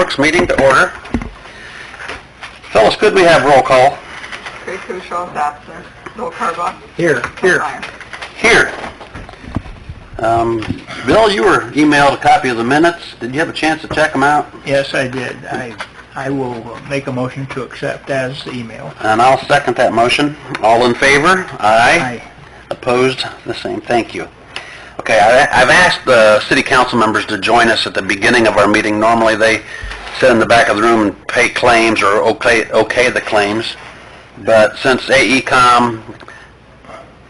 Works meeting to order. Fellas, could we have roll call? Craig Kushal is absent. Bill Carbach. Here. Here. Bill, you were emailed a copy of the minutes. Did you have a chance to check them out? Yes, I did. I will make a motion to accept as the email. And I'll second that motion. All in favor? Aye. Aye. Opposed? The same. Thank you. Okay, I've asked the city council members to join us at the beginning of our meeting. Normally they sit in the back of the room and pay claims or okay the claims. But since AECom,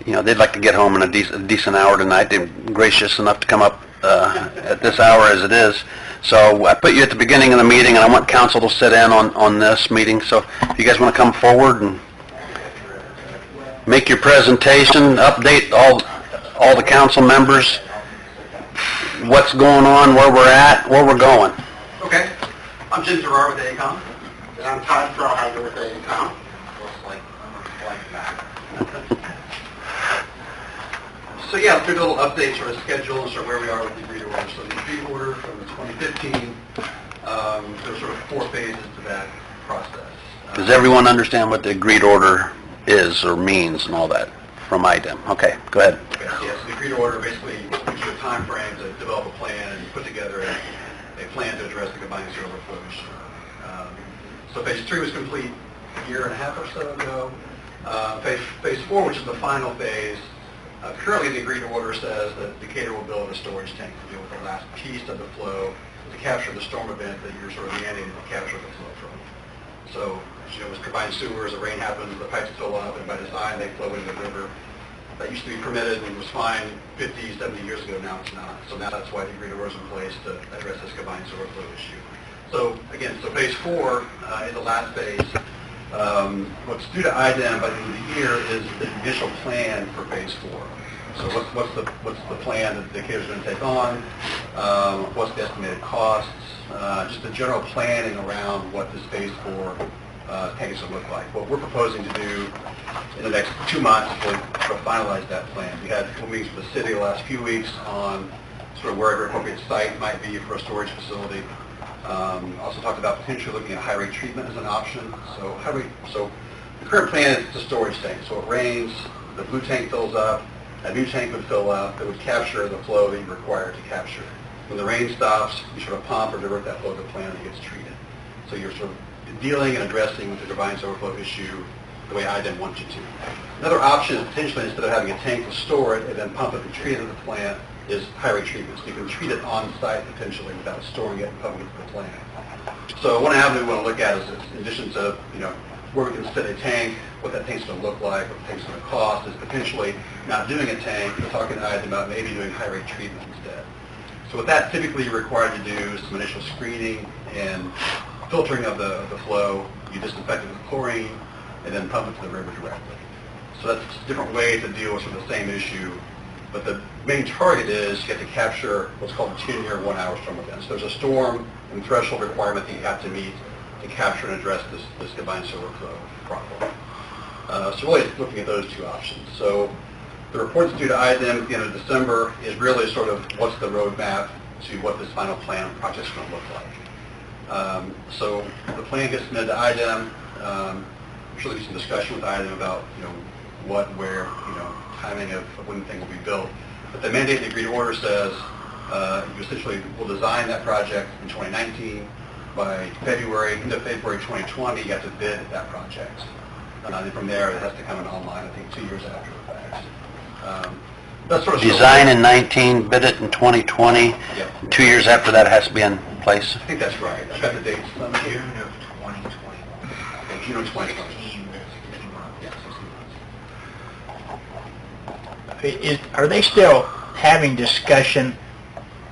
they'd like to get home in a decent hour tonight. They're gracious enough to come up at this hour as it is. So I put you at the beginning of the meeting, and I want council to sit in on this meeting. So if you guys want to come forward and make your presentation, update all the council members, what's going on, where we're at, where we're going. Okay. I'm Jim Gerard with AECom. And I'm Todd Froheiser with AECom. So yeah, let's do a little update sort of schedule and sort of where we are with the agreed order. So the agreed order from 2015, there's sort of 4 phases to that process. Does everyone understand what the agreed order is or means and all that from IDEM? Okay, go ahead. Okay, yes, the agreed order basically gives you a time frame to develop a plan and put together a plan to address the combined sewer overflow issue. So phase 3 was complete a year and a half or so ago. Phase 4, which is the final phase, currently the agreed order says that Decatur will build a storage tank to deal with the last piece of the flow to capture the storm event that you're sort of mandating to capture the flow from. So, as you know, with combined sewers, the rain happens, the pipes fill up, and by design they flow into the river. That used to be permitted and was fine 50, 70 years ago. Now it's not. So now that's why the agreed order is in place to address this combined sewer flow issue. So again, so phase 4 is the last phase. What's due to IDEM by the end of the year is the initial plan for phase 4. So what's the plan that Decatur's going to take on? What's the estimated costs? Just the general planning around what this phase 4 tank is going to look like. What we're proposing to do in the next 2 months is really sort of finalize that plan. We had 2 meetings with the city the last few weeks on sort of where the appropriate site might be for a storage facility. Also talked about potentially looking at high rate treatment as an option. So the current plan is the storage tank. So it rains, the blue tank fills up, a new tank would fill up that would capture the flow that you require to capture. When the rain stops, you sort of pump or divert that flow to the plant that gets treated. So you're sort of dealing and addressing with the combined overflow issue the way I didn't want you to. Another option is potentially, instead of having a tank to store it and then pump it and treat it at the plant, is high rate treatment. So you can treat it on site potentially without storing it and pumping it to the plant. So one avenue we want to look at is, in addition to where we can fit a tank, what that tank's going to look like, what the tank's going to cost, is potentially not doing a tank, but talking to IDEM about maybe doing high rate treatment instead. So what that typically you're required to do is some initial screening and filtering of the flow. You disinfect it with chlorine and then pump it to the river directly. So that's a different way to deal with sort of the same issue. But the main target is you have to capture what's called 10-year 1-hour storm events. There's a storm and threshold requirement that you have to meet to capture and address this combined sewer flow problem. So really looking at those 2 options. So the report that's due to IDEM at the end of December is really sort of what's the roadmap to what this final plan project's going to look like. So the plan gets submitted to IDEM. I'm sure there'll be some discussion with IDEM about what, where, timing of when the thing will be built. But the mandate in the agreed order says you essentially will design that project in 2019. By end of February 2020, you have to bid that project. And from there, it has to come in online, I think, 2 years after the fact. That's sort of design in 19, bid it in 2020. Yep. 2 years after that, it has to be in place. I think that's right. I've got the dates. June of 2020. Okay, June of 2020. 16 months. Yeah, 16 months. Are they still having discussion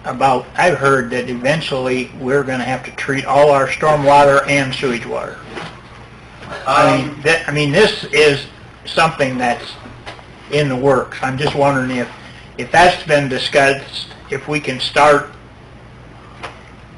about, I've heard that eventually we're going to have to treat all our stormwater and sewage water. This is something that's in the works. I'm just wondering if that's been discussed, if we can start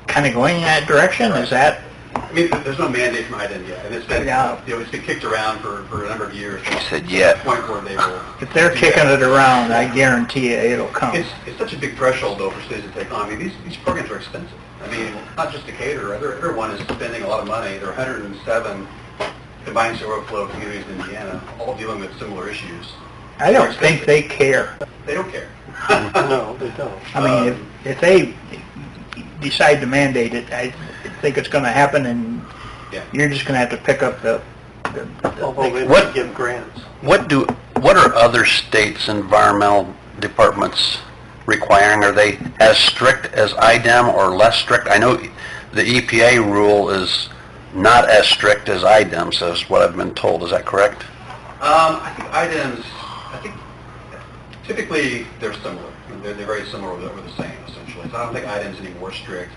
kind of going in that direction. Is that? I mean, there's no mandate from IDEM yet, and it's been it's been kicked around for a number of years. You said yet. To the point where they will. If they're kicking it around, I guarantee you it'll come. It's such a big threshold though for cities to take on. I mean, these programs are expensive. I mean, not just Decatur, everyone is spending a lot of money. There are 107 combined sewer overflow communities in Indiana, all dealing with similar issues. I don't think they care. They don't care. No, they don't. I mean, if they decide to mandate it, I think it's going to happen, and Yeah. you're just going to have to pick up the Although they What- give grants. What are other states' environmental departments requiring? Are they as strict as IDEM or less strict? I know the EPA rule is not as strict as IDEM, so is what I've been told. Is that correct? I think items, typically they're similar. They're very similar, or the same, essentially. So I don't think items any more strict.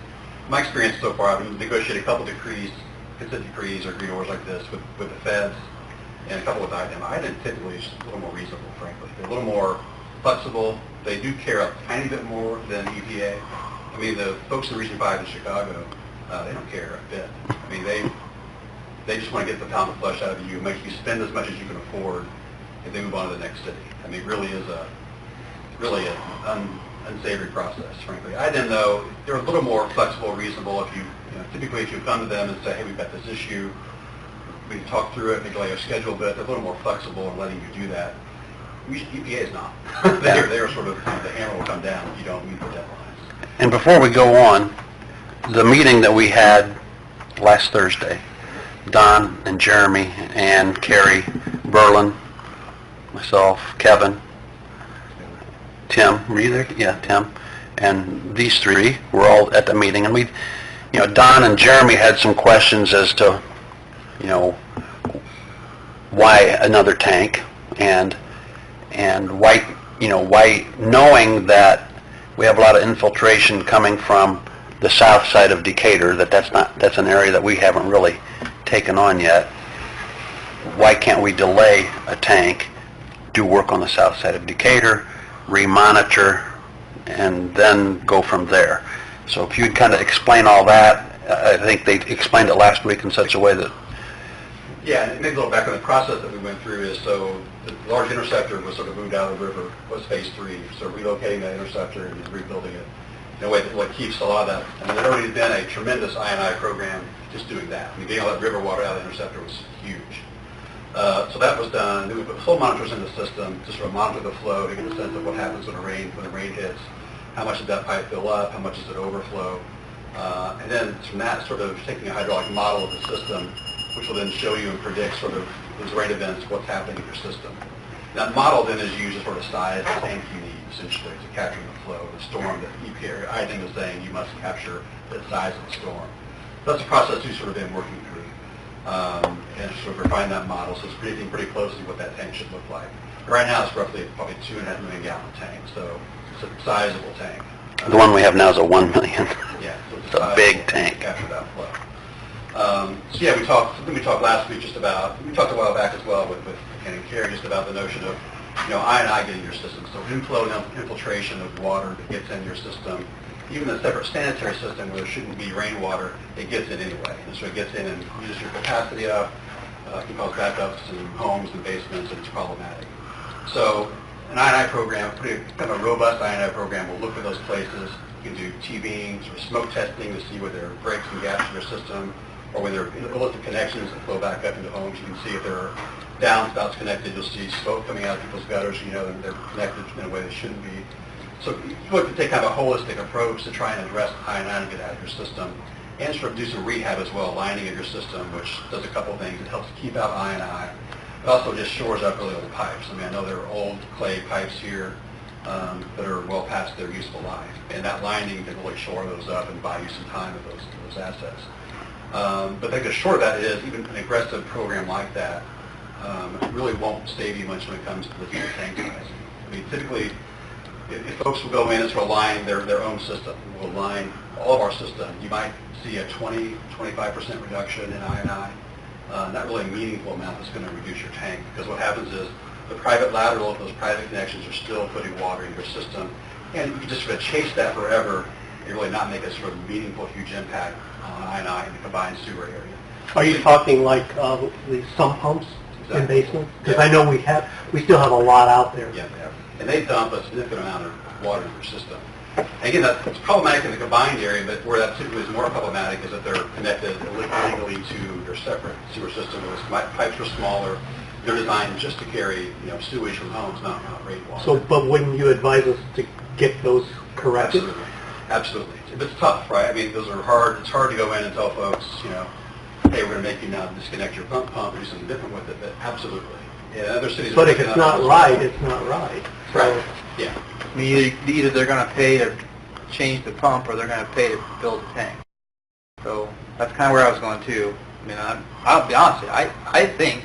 My experience so far, I've negotiated a couple decrees, consent decrees or agreed orders like this with the feds, and a couple with IDEM. IDEM typically is a little more reasonable, frankly. They're a little more flexible. They do care a tiny bit more than EPA. I mean, the folks in Region 5 in Chicago, they don't care a bit. I mean, they just want to get the pound of flesh out of you, make you spend as much as you can afford, and then move on to the next city. I mean, it really is an unsavory process, frankly. IDEM, though, they're a little more flexible, reasonable. Typically if you come to them and say, hey, we've got this issue, we can talk through it, maybe lay a schedule, but they're a little more flexible in letting you do that. EPA is not. They're sort of, the hammer will come down if you don't meet the deadlines. And before we go on, the meeting that we had last Thursday, Don and Jeremy and Carrie, Berlin, myself, Kevin, Tim, were you there? Yeah, Tim. And these three were all at the meeting, and Don and Jeremy had some questions as to, why another tank, and why, knowing that we have a lot of infiltration coming from the south side of Decatur, that's an area that we haven't really taken on yet. Why can't we delay a tank, do work on the south side of Decatur, re-monitor, and then go from there? So if you'd kind of explain all that, I think they explained it last week in such a way that... Yeah, and maybe a little back on the process that we went through is, so the large interceptor was sort of moved out of the river, was phase 3, so relocating that interceptor and rebuilding it in a way that keeps a lot of that. I mean, there had already been a tremendous I&I program just doing that. I mean, getting all that river water out of the interceptor was huge. So that was done. Then we put flow monitors in the system to sort of monitor the flow to get a sense of what happens when the rain hits. How much does that pipe fill up? How much does it overflow? And then from that, sort of taking a hydraulic model of the system, which will then show you and predict sort of those rain events, what's happening in your system. That model then is used to sort of size the tank you need, essentially, to capture the flow, the storm that EPA, IDEM is saying you must capture the size of the storm. That's a process we've sort of been working through. And sort of refine that model, so it's predicting pretty closely what that tank should look like. Right now it's roughly probably 2.5 million gallon tank, so it's a sizable tank. The one we have now is a 1 million. Yeah, so It's a big tank. to capture that flow. So yeah, we talked last week just about, we talked a while back as well with Ken and Carrie just about the notion of, I&I getting your system. So inflow and infiltration of water that gets in your system, even a separate sanitary system where there shouldn't be rainwater, it gets in anyway. And so it gets in and uses your capacity up, can cause backups in homes and basements, and it's problematic. So an I&I program, pretty kind of a robust I&I program, will look for those places. You can do T-beams or smoke testing to see where there are breaks and gaps in your system, or when there are illicit connections that flow back up into homes. You can see if there are downspouts connected. You'll see smoke coming out of people's gutters. They're connected in a way they shouldn't be. So you have to take kind of a holistic approach to try and address I&I and get out of your system, and sort of do some rehab as well, lining of your system, which does a couple things. It helps keep out I&I. It also just shores up really old pipes. I mean, I know there are old clay pipes here that are well past their useful life, and that lining can really shore those up and buy you some time with those assets. But I think the short of that is, even an aggressive program like that really won't save you much when it comes to the tank size. I mean, typically, if folks will go in and sort of line their own system, will line all of our system, you might see a 20-25% reduction in I&I. Not really a meaningful amount that's going to reduce your tank, because what happens is the private lateral, those private connections are still putting water in your system, and you can just sort of chase that forever and really not make a sort of meaningful, huge impact on I&I in the combined sewer area. Are you talking like the sump pumps in Exactly. basements? Because I know we still have a lot out there. Yeah, they have. And they dump a significant amount of water in your system. Again, that's problematic in the combined area, but where that typically is more problematic is that they're connected illegally to their separate sewer system. Those pipes are smaller. They're designed just to carry, sewage from homes, not rainwater. So, but wouldn't you advise us to get those corrected? Absolutely. Absolutely. But it's tough, right? I mean, those are hard. It's hard to go in and tell folks, hey, we're going to make you now disconnect your pump, do something different with it. But absolutely. Yeah, other cities. But if it's not right, it's not right. So, Right. Yeah. I mean, either they're going to pay to change the pump or they're going to pay to build the tank. So that's kind of where I was going too. I mean, I'll be honest with you, I think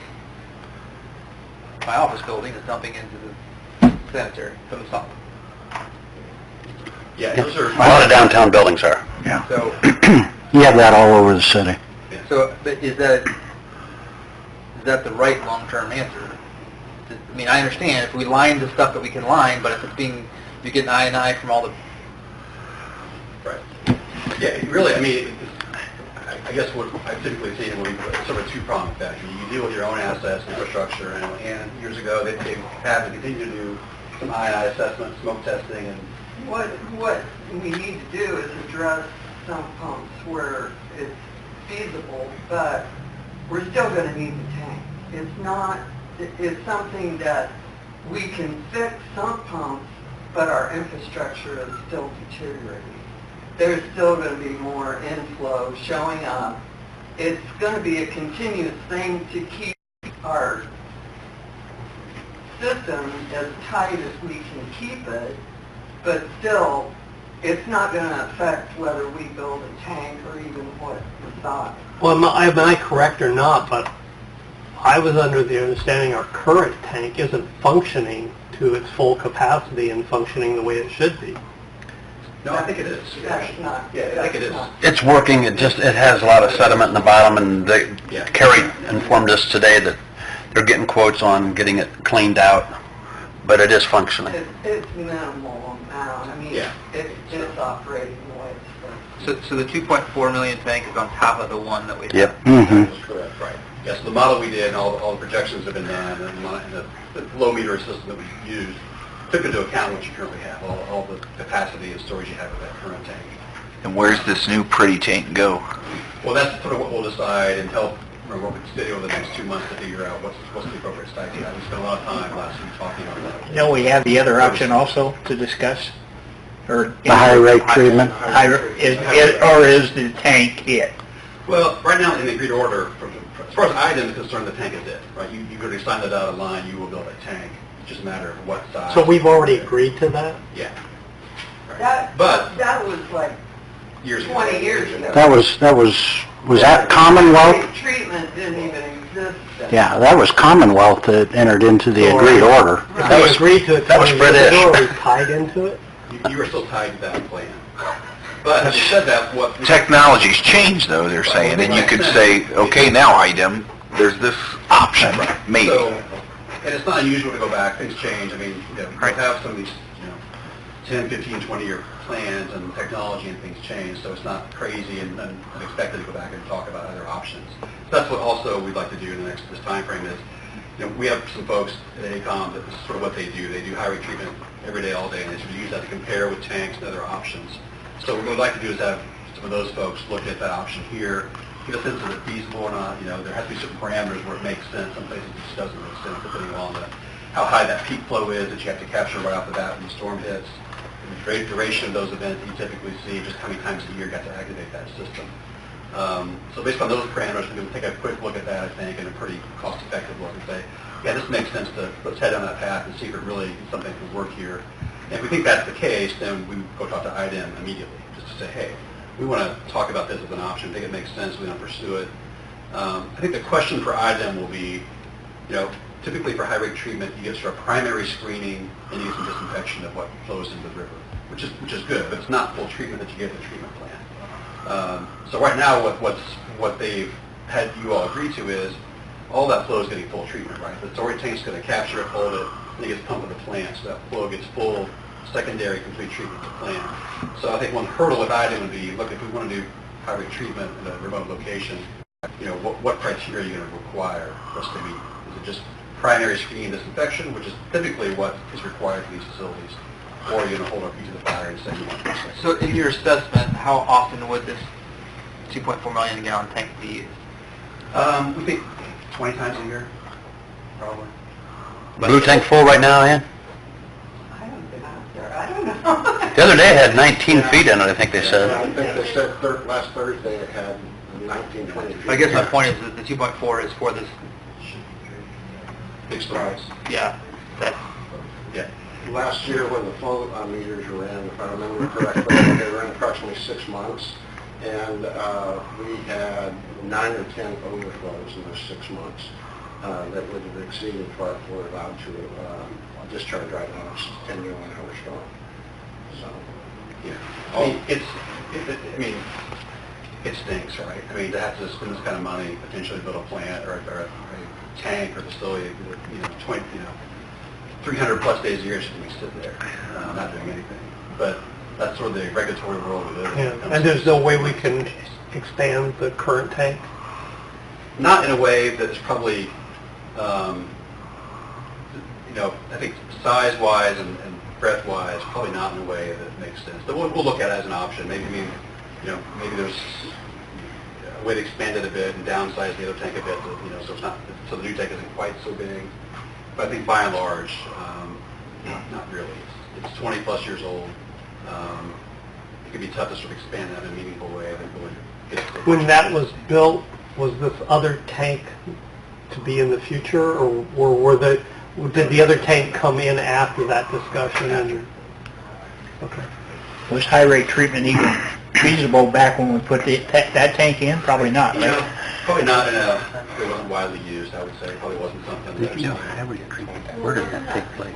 my office building is dumping into the sanitary from the sump. Yeah, those are... A lot of downtown buildings are. Yeah. So, You have that all over the city. but is that the right long-term answer? I mean, I understand if we line the stuff that we can line, but if it's you get an I from all the... Right. Yeah, really, I mean, I guess what I typically see is sort of a two-pronged effect. You deal with your own assets and infrastructure, and years ago they have and continue to do some I&I assessment, smoke testing, and What we need to do is address some pumps where it's feasible, but we're still going to need the tank. It's something that we can fix some pumps, but our infrastructure is still deteriorating. There's still going to be more inflow showing up. It's going to be a continuous thing to keep our system as tight as we can keep it, but still, it's not going to affect whether we build a tank or even what the size. well, am I correct or not, but I was under the understanding our current tank isn't functioning to its full capacity and functioning the way it should be. no, I think it is. That's not. Yeah, I think it is. It's working, it has a lot of sediment in the bottom, and Yeah. Kerry informed us today that they're getting quotes on getting it cleaned out, but it is functioning. It's minimal amount. I mean, Yeah. it's operating the way it's supposed to. So the 2.4 million tank is on top of the one that we have. Yep. That's correct, right. Yes, the model we did and all the projections have been done, and the flow meter system that we used took into account what you currently have, all the capacity and storage you have with that current tank. And where's this new pretty tank go? Well, that's sort of what we'll decide and what we can study over the next 2 months to figure out what's the appropriate site. We spent a lot of time last week talking about that. We have the other option also to discuss, or The high rate treatment? Is the tank it? Well, right now in the agreed order, as far as item is concerned, the tank is it, right? You've already signed that out of line, you will build a tank. It's just a matter of what size. So we've already agreed to that? Yeah. Right. But That was like years ago. 20 years ago. Was that Commonwealth? Treatment didn't even exist then. Yeah, that was Commonwealth that entered into the agreed order. If we agreed to it, that was 20 years British. ago, are we tied into it? You were still tied to that plan. But having said that, what... Technology's changed, though, they're saying, and you could say, okay, now IDEM, there's this option, maybe. So, and it's not unusual to go back, things change. I mean, we have some of these, 10, 15, 20-year plans and technology and things change, so it's not crazy and unexpected to go back and talk about other options. That's what also we'd like to do in this time frame is, we have some folks at AECOM that this is sort of what they do. They do high rate treatment every day, all day, and they sort of use that to compare with tanks and other options. So what we'd like to do is have some of those folks look at that option here, get a sense of it feasible or not. There has to be certain parameters where it makes sense. Some places it just doesn't make sense, depending on how high that peak flow is that you have to capture right off the bat when the storm hits. The duration of those events that you typically see, just how many times a year you have to activate that system. So based on those parameters, we're going to take a quick look at that, I think, and a pretty cost-effective look and say, yeah, this makes sense let's head down that path and see if it really is something that can work here. And if we think that's the case, then we go talk to IDEM immediately, just to say, hey, we want to talk about this as an option, think it makes sense, we want to pursue it. I think the question for IDEM will be, typically for high rate treatment, you get sort of primary screening and you get some disinfection of what flows into the river, which is good, but it's not full treatment that you get in the treatment plant. So right now, what they've had you all agree to is all that flow is getting full treatment, right? The storage tank's going to capture it, hold it, and it gets pumped to the plant, so that flow gets full secondary complete treatment to the plant. So I think one hurdle with IDEM would be, look, if we want to do high rate treatment in a remote location, what criteria are you going to require for us to meet? Is it just primary screening and disinfection, which is typically what is required for these facilities? or you're gonna hold our feet to the fire and say you want this. So in your assessment, how often would this 2.4 million gallon tank be used? We think 20 times a year, probably. Blue tank full right now, Ann? I haven't been out there, I don't know. The other day it had 19 feet in it, I think they I said. think they said last Thursday it had 19, 20 feet. I guess my point is that the 2.4 is for this, Big storms. yeah, that, Yeah. Last year when the flow meters were in, if I remember correctly, they were in approximately 6 months, and we had 9 or 10 overflows in those 6 months that would have exceeded what we're allowed to discharge right now, it's 10 million hour storm. So, Yeah. I mean, it stinks, right? I mean, to have to spend this kind of money, potentially build a plant or a tank or facility, 300 plus days a year should be sitting there, not doing anything. But that's sort of the regulatory world we live in. Yeah, and there's no way we can expand the current tank? Not in a way that's probably, I think size-wise and breadth-wise, probably not in a way that makes sense. But we'll look at it as an option. Maybe there's a way to expand it a bit and downsize the other tank a bit, so it's not, so the new tank isn't quite so big. But I think by and large, not really. It's 20 plus years old. It could be tough to sort of expand that in a meaningful way. When that was built, was this other tank to be in the future, or did the other tank come in after that discussion? Okay. Was high rate treatment even feasible back when we put that tank in? Probably not, right? Probably not it wasn't widely used, I would say. It probably wasn't something that... Where did that take place?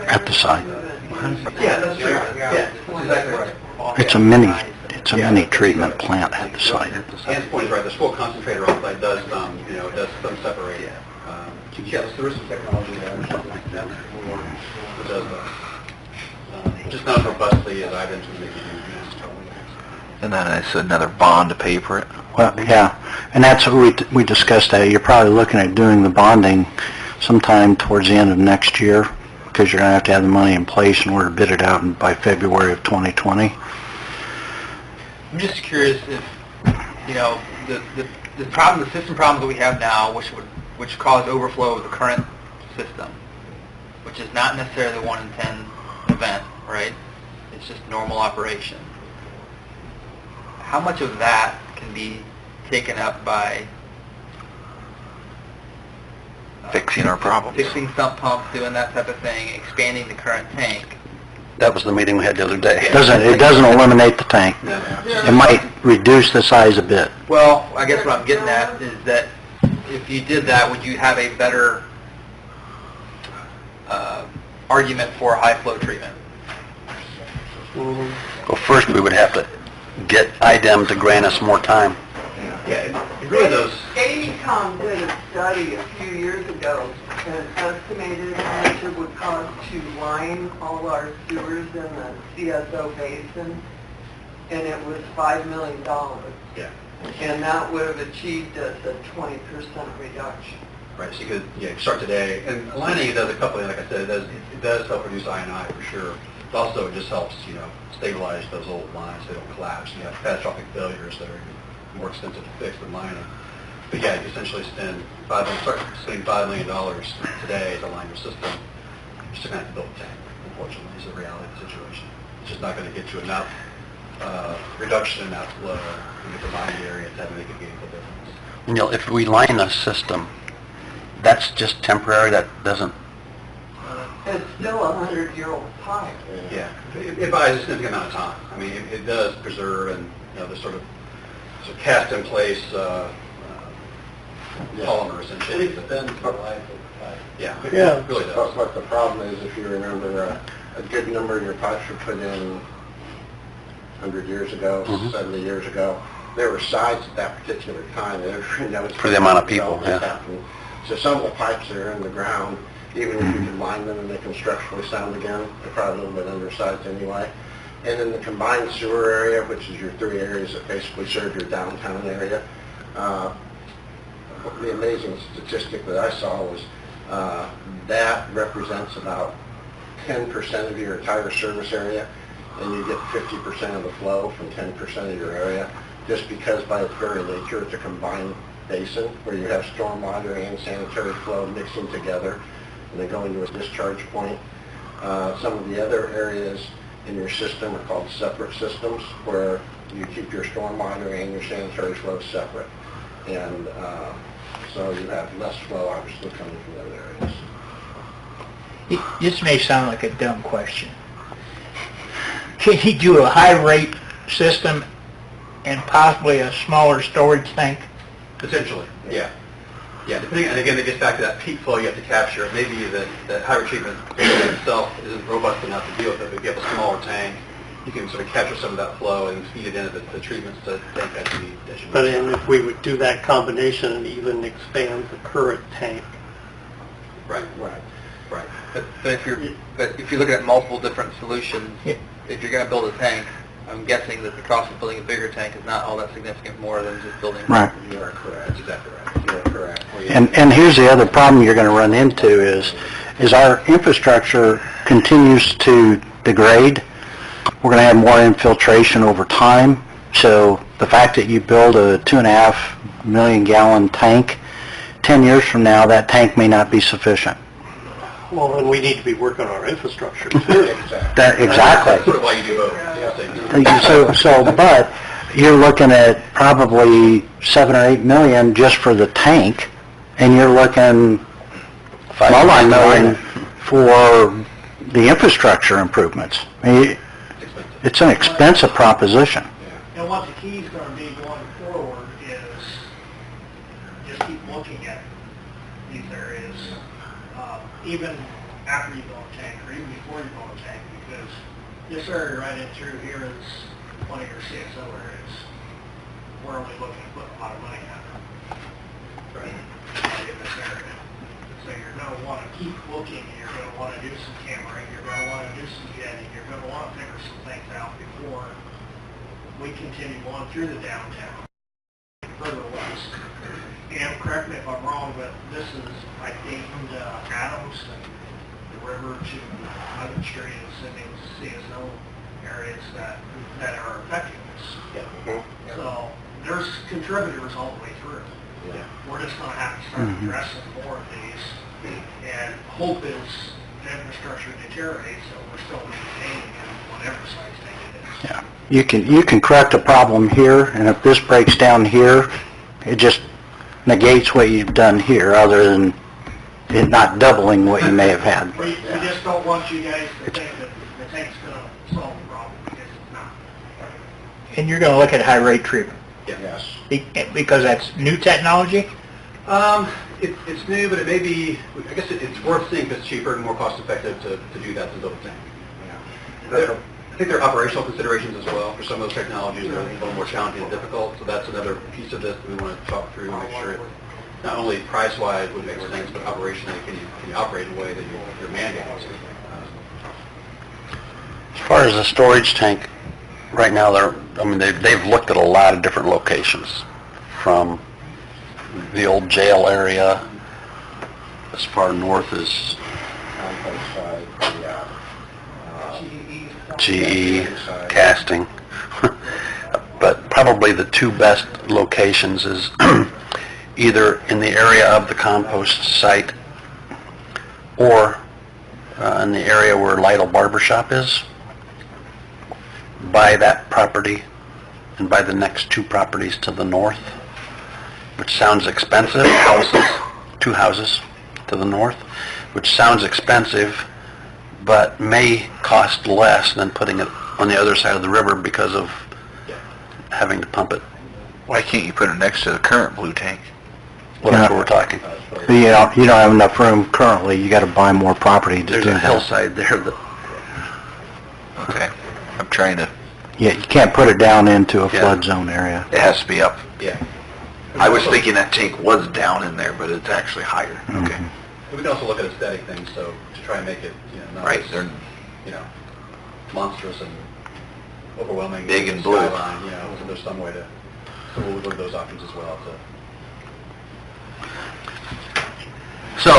At the site. Yeah, that's true. Yeah, that's exactly right. It's a mini treatment plant at the site. Ann's point is right. The full concentrator on site does does some separate. Yes, there is some technology there. It does just not as robustly as items would make you do. And then it's another bond to pay for it. Well, yeah, and that's what we discussed that. You're probably looking at doing the bonding sometime towards the end of next year, because you're going to have the money in place in order to bid it out by February of 2020. I'm just curious if, the system problems that we have now, which cause overflow of the current system, which is not necessarily the 1 in 10 event, right? It's just normal operation. How much of that can be taken up by Fixing our problems. fixing sump pumps, doing that type of thing, expanding the current tank? That was the meeting we had the other day. It doesn't eliminate the tank. It might reduce the size a bit. Well, I guess what I'm getting at is that if you did that, would you have a better argument for high flow treatment? Well, first we would have to get IDEM to grant us more time. Yeah, it really does. AECOM did a study a few years ago and estimated how much it would cost to line all our sewers in the CSO basin, and it was $5 million. Yeah. And that would have achieved us a 20% reduction. Right, so you could start today, and aligning it does a couple of things, like I said, it does help reduce I&I for sure. But also it just helps, stabilize those old lines so they don't collapse. You have catastrophic failures that are more expensive to fix than lining. But yeah, you essentially spending $5 million today to line your system. You're still going to have to build a tank, unfortunately, is the reality of the situation. It's just not going to get you enough reduction in outflow in the combined area to have make a meaningful difference. If we line the system, that's just temporary, that doesn't... It's still a 100-year-old pipe. Yeah, it buys a significant amount of time. I mean, it does preserve and, the sort of cast in place polymer essentially. It extends the life of the pipe. Yeah, Yeah. it really does. But the problem is, if you remember, a good number of your pipes were put in 100 years ago, 70 years ago. There were sites at that particular time. For the amount of people, yeah. Happened. So some of the pipes that are in the ground, even if you could line them and make them structurally sound again, they're probably a little bit undersized anyway. And in the combined sewer area, which is your 3 areas that basically serve your downtown area, the amazing statistic that I saw was that represents about 10% of your entire service area, and you get 50% of the flow from 10% of your area, just because by its very nature, it's a combined basin where you have stormwater and sanitary flow mixing together, and then going to a discharge point. Some of the other areas in your system are called separate systems, where you keep your stormwater and your sanitary flow separate. And so you have less flow obviously coming from those areas. This may sound like a dumb question. Can you do a high rate system and possibly a smaller storage tank? Potentially, yeah. Yeah, depending, and again, it gets back to that peak flow you have to capture. It may be that high treatment itself isn't robust enough to deal with it, but if you have a smaller tank, you can sort of capture some of that flow and feed it into the treatments to tank that you need. But if we would do that combination and even expand the current tank. Right, Right. right. But if you're looking at multiple different solutions, Yeah. if you're going to build a tank, I'm guessing that the cost of building a bigger tank is not all that significant more than just building. Right. You are correct. That's exactly right. You are correct. And here's the other problem you're going to run into is our infrastructure continues to degrade. We're going to have more infiltration over time. So the fact that you build a 2.5 million gallon tank, 10 years from now, that tank may not be sufficient. Well, then we need to be working on our infrastructure too. That, exactly. That's sort of why you do both. Yeah. But you're looking at probably 7 or 8 million just for the tank, and you're looking multi-million for the infrastructure improvements. I mean, it's an expensive proposition. And what the key is going to be going forward is just keep looking at these areas, even after you build a tank, or even before you build a tank, because this area right in through here is one of your CSO areas. We're only looking to put a lot of money at it in this area. So you're going to want to keep looking, you're going to want to do some cammering, you're going to want to do some jetting, you're going to want to figure some things out before we continue on through the downtown, further west. And correct me if I'm wrong, but this is like Dayton to Adams and the river to Mother Street and Sydney CSO areas that are affecting us. So there's contributors all the way through. Yeah. We're just going to have to start addressing more of these, and hope is the infrastructure deteriorates, so we're still maintaining it whatever size tank it is. Yeah. You can correct a problem here, and if this breaks down here, it just negates what you've done here, other than it not doubling what you may have had. We just don't want you guys to think that the tank's going to solve the problem, because it's not. And you're going to look at high rate treatment, Yes. because that's new technology? It's new, but it may be, I guess it's worth seeing if it's cheaper and more cost effective to do that than build a tank. I think there are operational considerations as well for some of those technologies that are a little more challenging and difficult, so that's another piece of this that we want to talk through and make sure it, not only price-wise would make sense, but operationally, can you operate in a way that you're mandating to. As far as the storage tank, right now, they've looked at a lot of different locations, from the old jail area as far north as Compost side, yeah. GE, casting. But probably the two best locations is either in the area of the compost site or in the area where Lytle Barber Shop is. Buy that property and buy the next two properties to the north, which sounds expensive, two houses to the north, which sounds expensive, but may cost less than putting it on the other side of the river because of having to pump it. Why can't you put it next to the current blue tank? Well, that's what we're talking. You don't have enough room currently, you gotta buy more property to do There's that. a hillside there that, Okay, I'm trying to, Yeah, you can't put it down into a Yeah. flood zone area. it has to be up. Yeah. I was thinking that tank was down in there, but it's actually higher. Okay. We can also look at aesthetic things, so to try and make it, not Right, as, they're monstrous and overwhelming. Big and blue. Skyline, so there's some way to, so we'll look at those options as well. so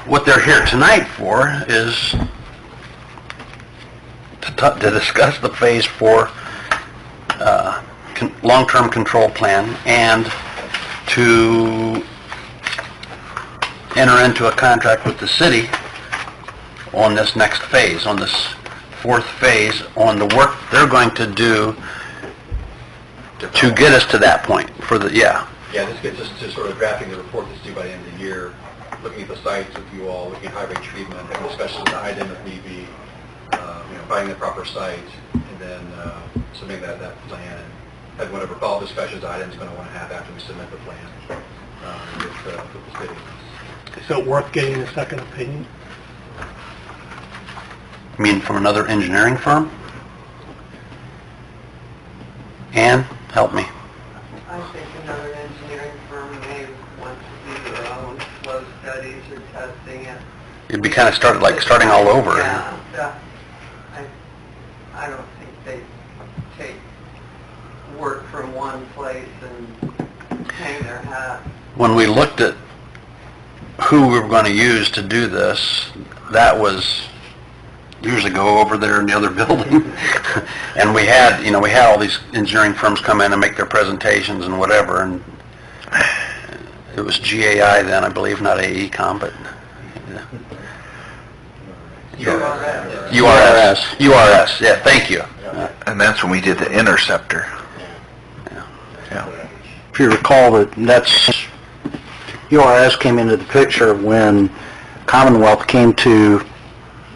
what they're here tonight for is to discuss the Phase 4 long-term control plan and to enter into a contract with the city on this next phase, on this 4th phase, on the work they're going to do to get us to that point for the, Yeah, this gets us to sort of drafting the report that's due by the end of the year, looking at the sites with you all, looking at high rate treatment, having discussions with IDEM if need be, finding the proper site, and then submitting that plan, and having whatever follow discussions IDEM's going to want to have after we submit the plan with the city. Is it worth getting a second opinion? I mean, from another engineering firm? Ann, help me. I think another engineering firm may want to do their own flow studies or testing it. It'd be kind of starting all over. Yeah, I don't think they take work from one place and hang their hat. When we looked at who we were going to use to do this, that was years ago over there in the other building. And we had all these engineering firms come in and make their presentations and whatever, and it was GAI then, I believe, not AECom, but URS, yeah, thank you. And that's when we did the Interceptor. Yeah. If you recall, that's URS came into the picture when Commonwealth came to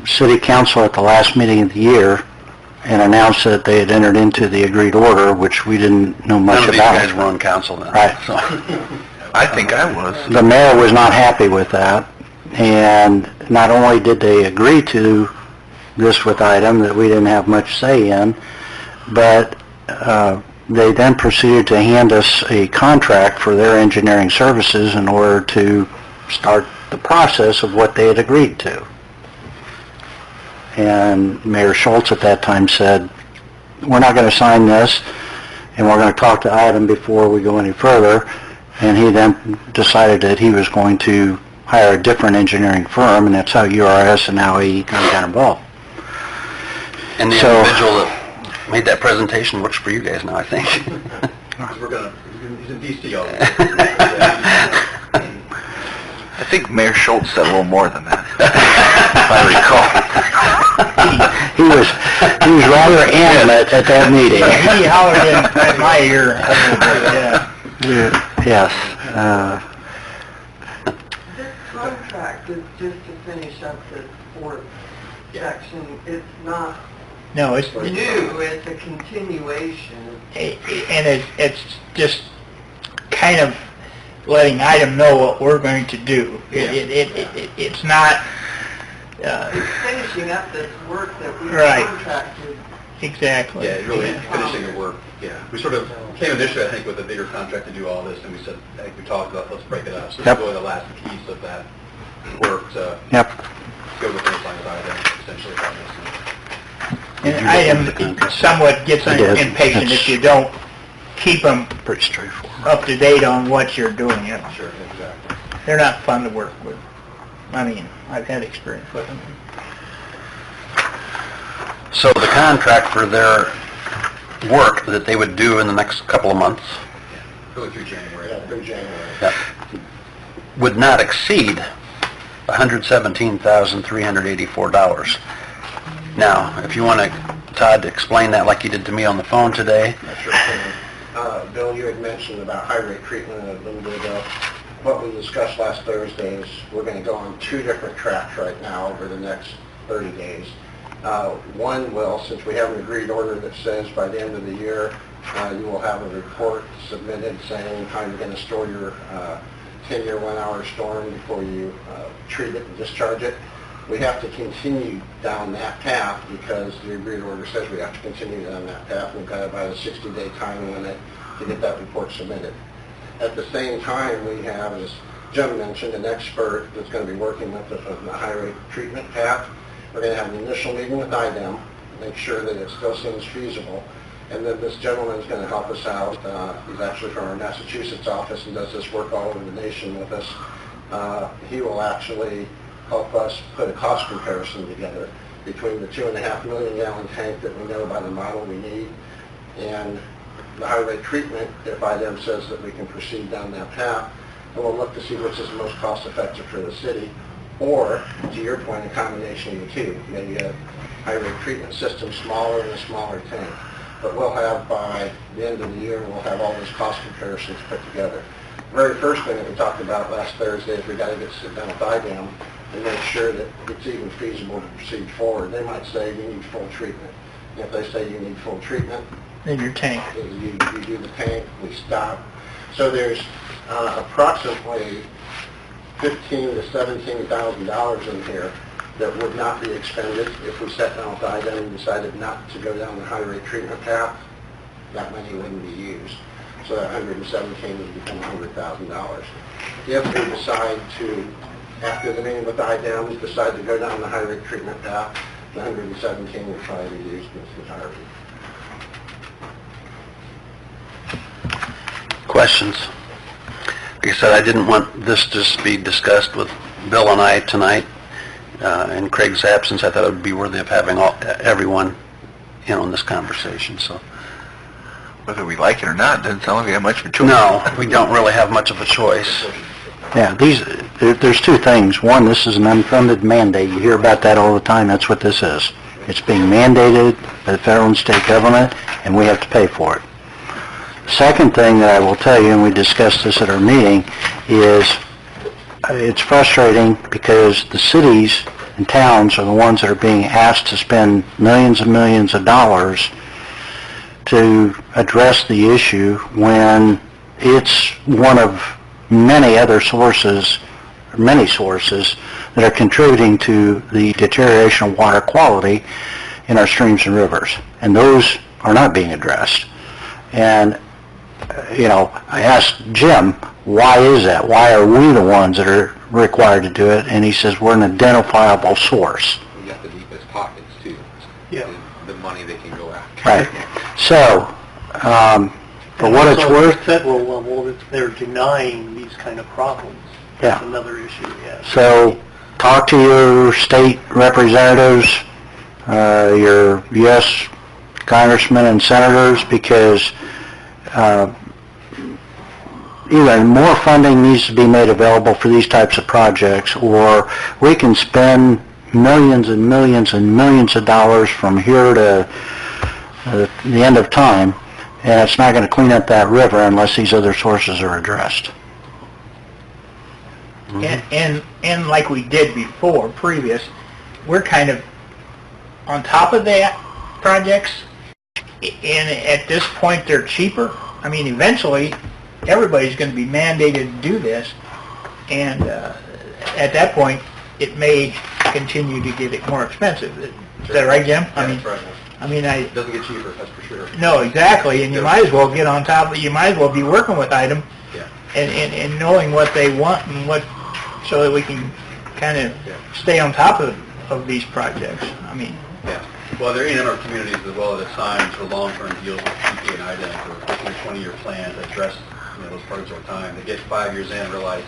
City Council at the last meeting of the year and announced that they had entered into the agreed order, which we didn't know much None of these about. guys were on council then. Right. So. I think I was. The mayor was not happy with that, and not only did they agree to this with item that we didn't have much say in, but they then proceeded to hand us a contract for their engineering services in order to start the process of what they had agreed to. And Mayor Schultz at that time said, we're not going to sign this, and we're going to talk to item before we go any further. And he then decided that he was going to hire a different engineering firm, and that's how URS and now AECom got involved. And the So- individual that made that presentation works for you guys now, I think. He's in DC all the I think Mayor Schultz said a little more than that, if I recall. He was rather animate at that meeting. He hollered in at my ear a little bit, yeah. Yes. This contract is just to finish up this 4th section. It's not No, it's, new, it's a continuation. and it's just kind of letting item know what we're going to do. It's not, It's finishing up this work that we Right. contracted. exactly. Yeah, really finishing the work, yeah. We sort of came initially, I think, with a bigger contract to do all this, and we said, I think we talked about, let's break it up. So this Yep. is really the last piece of that work to Yep. go to the finish line with IDEM, essentially. if that makes sense. And item somewhat gets I did. impatient if It's- you don't keep them Pretty straightforward. up to date on what you're doing. You know. Sure, exactly. They're not fun to work with. I mean, I've had experience with them. So the contract for their work that they would do in the next couple of months Going through January. Yeah, through January. would not exceed $117,384. Now, if you want to, Todd, explain that like you did to me on the phone today. Sure. Bill, you had mentioned about high rate treatment a little bit ago. What we discussed last Thursday is we're going to go on 2 different tracks right now over the next 30 days. One will, since we have an agreed order that says by the end of the year, you will have a report submitted saying how you're going to store your 10-year 1-hour storm before you treat it and discharge it. We have to continue down that path because the agreed order says we have to continue down that path. We've got about a 60-day time limit to get that report submitted. At the same time, we have, as Jim mentioned, an expert that's going to be working with us on the high rate treatment path. We're going to have an initial meeting with IDEM, make sure that it still seems feasible. And then this gentleman is going to help us out. He's actually from our Massachusetts office and does this work all over the nation with us. He will actually help us put a cost comparison together between the 2.5 million gallon tank that we know by the model we need and the high rate treatment, if IDEM says that we can proceed down that path, and we'll look to see which is most cost effective for the city, or, to your point, a combination of the two. Maybe a high rate treatment system smaller and a smaller tank. But we'll have, by the end of the year, we'll have all those cost comparisons put together. The very first thing that we talked about last Thursday is we got to sit down with IDEM and make sure that it's even feasible to proceed forward. They might say you need full treatment. And if they say you need full treatment, In your tank. you do the tank, we stop. So there's approximately $15,000 to $17,000 in here that would not be expended if we sat down with IDEM and decided not to go down the high rate treatment path. That money wouldn't be used. So that 117 would become $100,000. If we decide to, after the meeting with IDEM, decide to go down the high rate treatment path, the 117 would probably be used in its entirety. Questions? Like I said, I didn't want this to just be discussed with Bill and I tonight. In Craig's absence, I thought it would be worthy of having everyone in on this conversation, so. Whether we like it or not, doesn't sound like we have much of a choice. No, we don't really have much of a choice. Yeah, there's two things. One, this is an unfunded mandate. You hear about that all the time. That's what this is. It's being mandated by the federal and state government, and we have to pay for it. Second thing that I will tell you, and we discussed this at our meeting, is it's frustrating because the cities and towns are the ones that are being asked to spend millions and millions of dollars to address the issue when it's one of many other sources, many sources, that are contributing to the deterioration of water quality in our streams and rivers. And those are not being addressed. And, I asked Jim, why is that? Why are we the ones that are required to do it? And he says, we're an identifiable source. We got the deepest pockets too. Yeah. The money they can go after. Right. So, for what it's So worth, at the federal level, they're denying these kind of problems. That's Yeah. another issue, yeah. so talk to your state representatives, your U.S. congressmen and senators, because either more funding needs to be made available for these types of projects, or we can spend millions and millions and millions of dollars from here to the end of time, and it's not going to clean up that river unless these other sources are addressed. And like we did before, previous, we're kind of on top of that projects, and at this point they're cheaper. I mean, eventually everybody's going to be mandated to do this, and at that point it may continue to get more expensive. Is that right, Jim? Yeah, that's right. It doesn't get cheaper, that's for sure. No, exactly, and you might as well get on top of it. You might as well be working with IDEM Yeah. and knowing what they want and what, so that we can kind of stay on top of these projects. Yeah. Well, there are any number of communities as well that signed for long-term deals with EPA and IDEM for 15 or 20-year plans that address those projects over time. They get 5 years in and realize,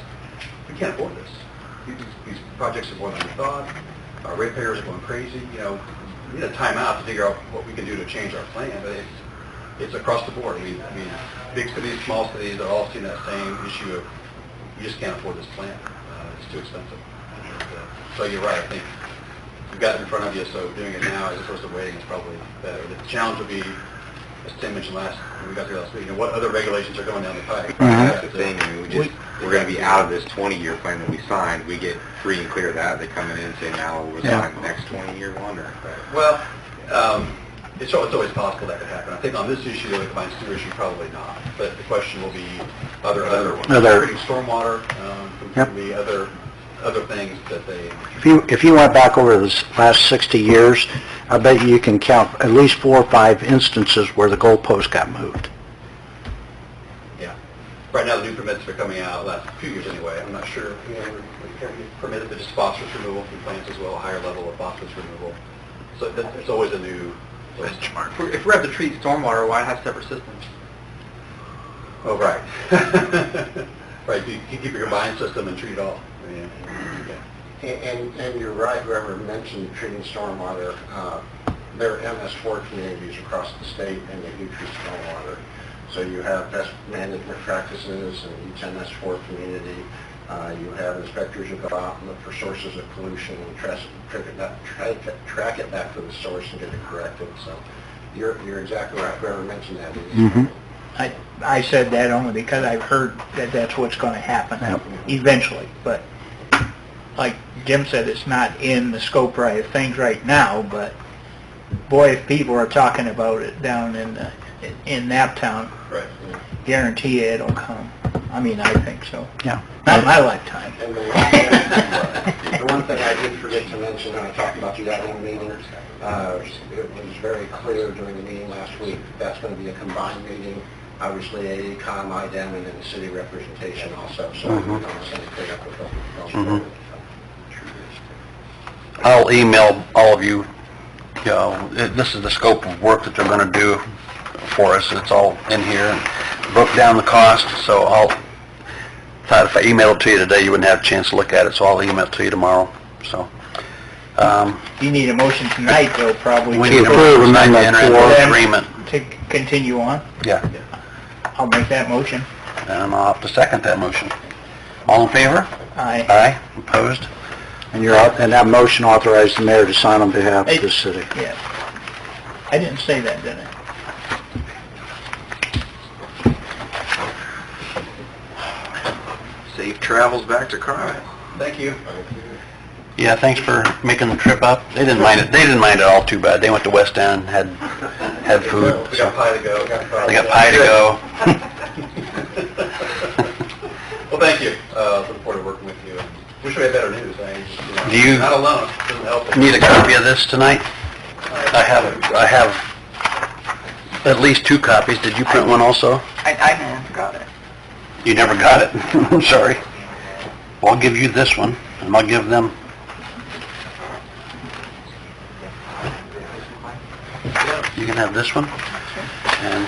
we can't afford this. These projects are more than we thought. Our ratepayers are going crazy. We need a timeout to figure out what we can do to change our plan. But it's across the board. Big cities, small cities, they're all seeing that same issue of, you just can't afford this plan. It's too expensive. And, so you're right. I think you've got it in front of you, so doing it now as opposed to waiting is probably better. The challenge would be, as Tim mentioned when we got here last week, what other regulations are going down the pipe? That's the thing. We're going to be out of this 20-year plan that we signed. We get free and clear of that. They come in and say, now we'll sign the next 20-year one. Well, it's always possible that could happen. I think on this issue, the combined sewer issue, probably not. But the question will be other ones. Treating stormwater, could be other things that they... If you went back over the last 60 years, I bet you can count at least 4 or 5 instances where the goalpost got moved. Yeah. Right now, the new permits are coming out, last few years anyway. I'm not sure. We're permitted to just phosphorus removal from plants as well, a higher level of phosphorus removal. So it's always a new benchmark. If we have to treat stormwater, why have separate systems? Oh, right. Right, you keep your combined system and treat it all. Yeah. And you're right, whoever mentioned treating stormwater, there are MS4 communities across the state, and they do treat stormwater. So you have best management practices in each MS4 community. You have inspectors who go out and look for sources of pollution and track it back to the source and get it corrected. So you're exactly right, whoever mentioned that is. I said that only because I've heard that that's what's going to happen eventually. But like Jim said, it's not in the scope of things right now. But boy, if people are talking about it down in Naptown, Right. guarantee you it'll come. I mean, I think so. Yeah. Not in my lifetime. And the one thing I did forget to mention when I talked about the outline meeting, it was very clear during the meeting last week, that's going to be a combined meeting. Obviously, AECom, IDEM, and then the city representation also, so we're going to send it clear up with both. I'll email all of you, you know, this is the scope of work that they're going to do for us. It's all in here, and broke down the cost, so thought if I emailed it to you today, you wouldn't have a chance to look at it, so I'll email it to you tomorrow. So, You need a motion tonight, though, probably. we to need to approve enter amendment into four. an agreement. To continue on. Yeah, I'll make that motion. and I'll have to second that motion. All in favor? Aye. Aye. Opposed? And and that motion authorized the mayor to sign on behalf of the city. Yeah. I didn't say that, did I? Safe travels back to Carmen. Thank you. Yeah, thanks for making the trip up. They didn't mind it. They didn't mind it all too bad. They went to West End, had food. We got pie to go. They got pie to go. Well, thank you. Look forward to working with you. Wish we had better news. Do you Not alone. It doesn't help. need a copy of this tonight? I have at least 2 copies. Did you print one also? I never got it. You never got it. I'm sorry. Well, I'll give you this one, and I'll give them. You can have this one, and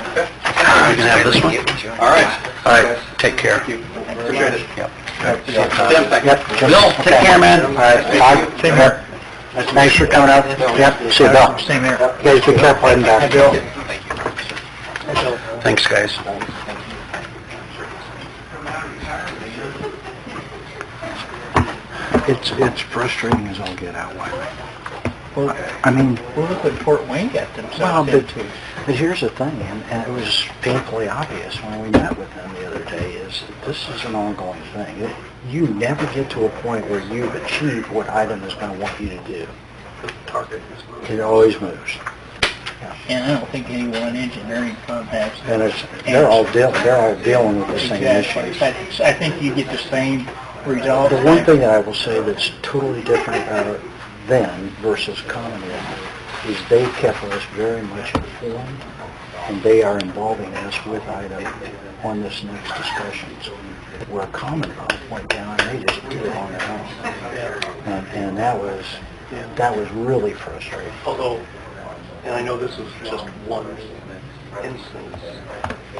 you can have this one. All right. All right, take care. Appreciate it. Yep. Tim, thank you. Bill, take care, man. All right, bye. Same here. Thanks for coming out. Yep, see you, Bill. Same here. You guys be careful heading back. Hi, Bill. Thanks, guys. It's frustrating as all get out, Wiley. Well, I mean, well, look what Fort Wayne got well, themselves into. but here's the thing, and it was painfully obvious when we met with them the other day, is that this is an ongoing thing. You never get to a point where you've achieved what IDEM is going to want you to do. It always moves. And I don't think any one engineering firm has. And they're all dealing with the same Exactly. issues. I think you get the same result. The one thing that I will say that's totally different about it then versus Commonwealth is they've kept us very much informed, and they are involving us with IDEM on this next discussion. So where Commonwealth went down, they just did it on their own. And that was really frustrating. Although, and I know this is just one instance,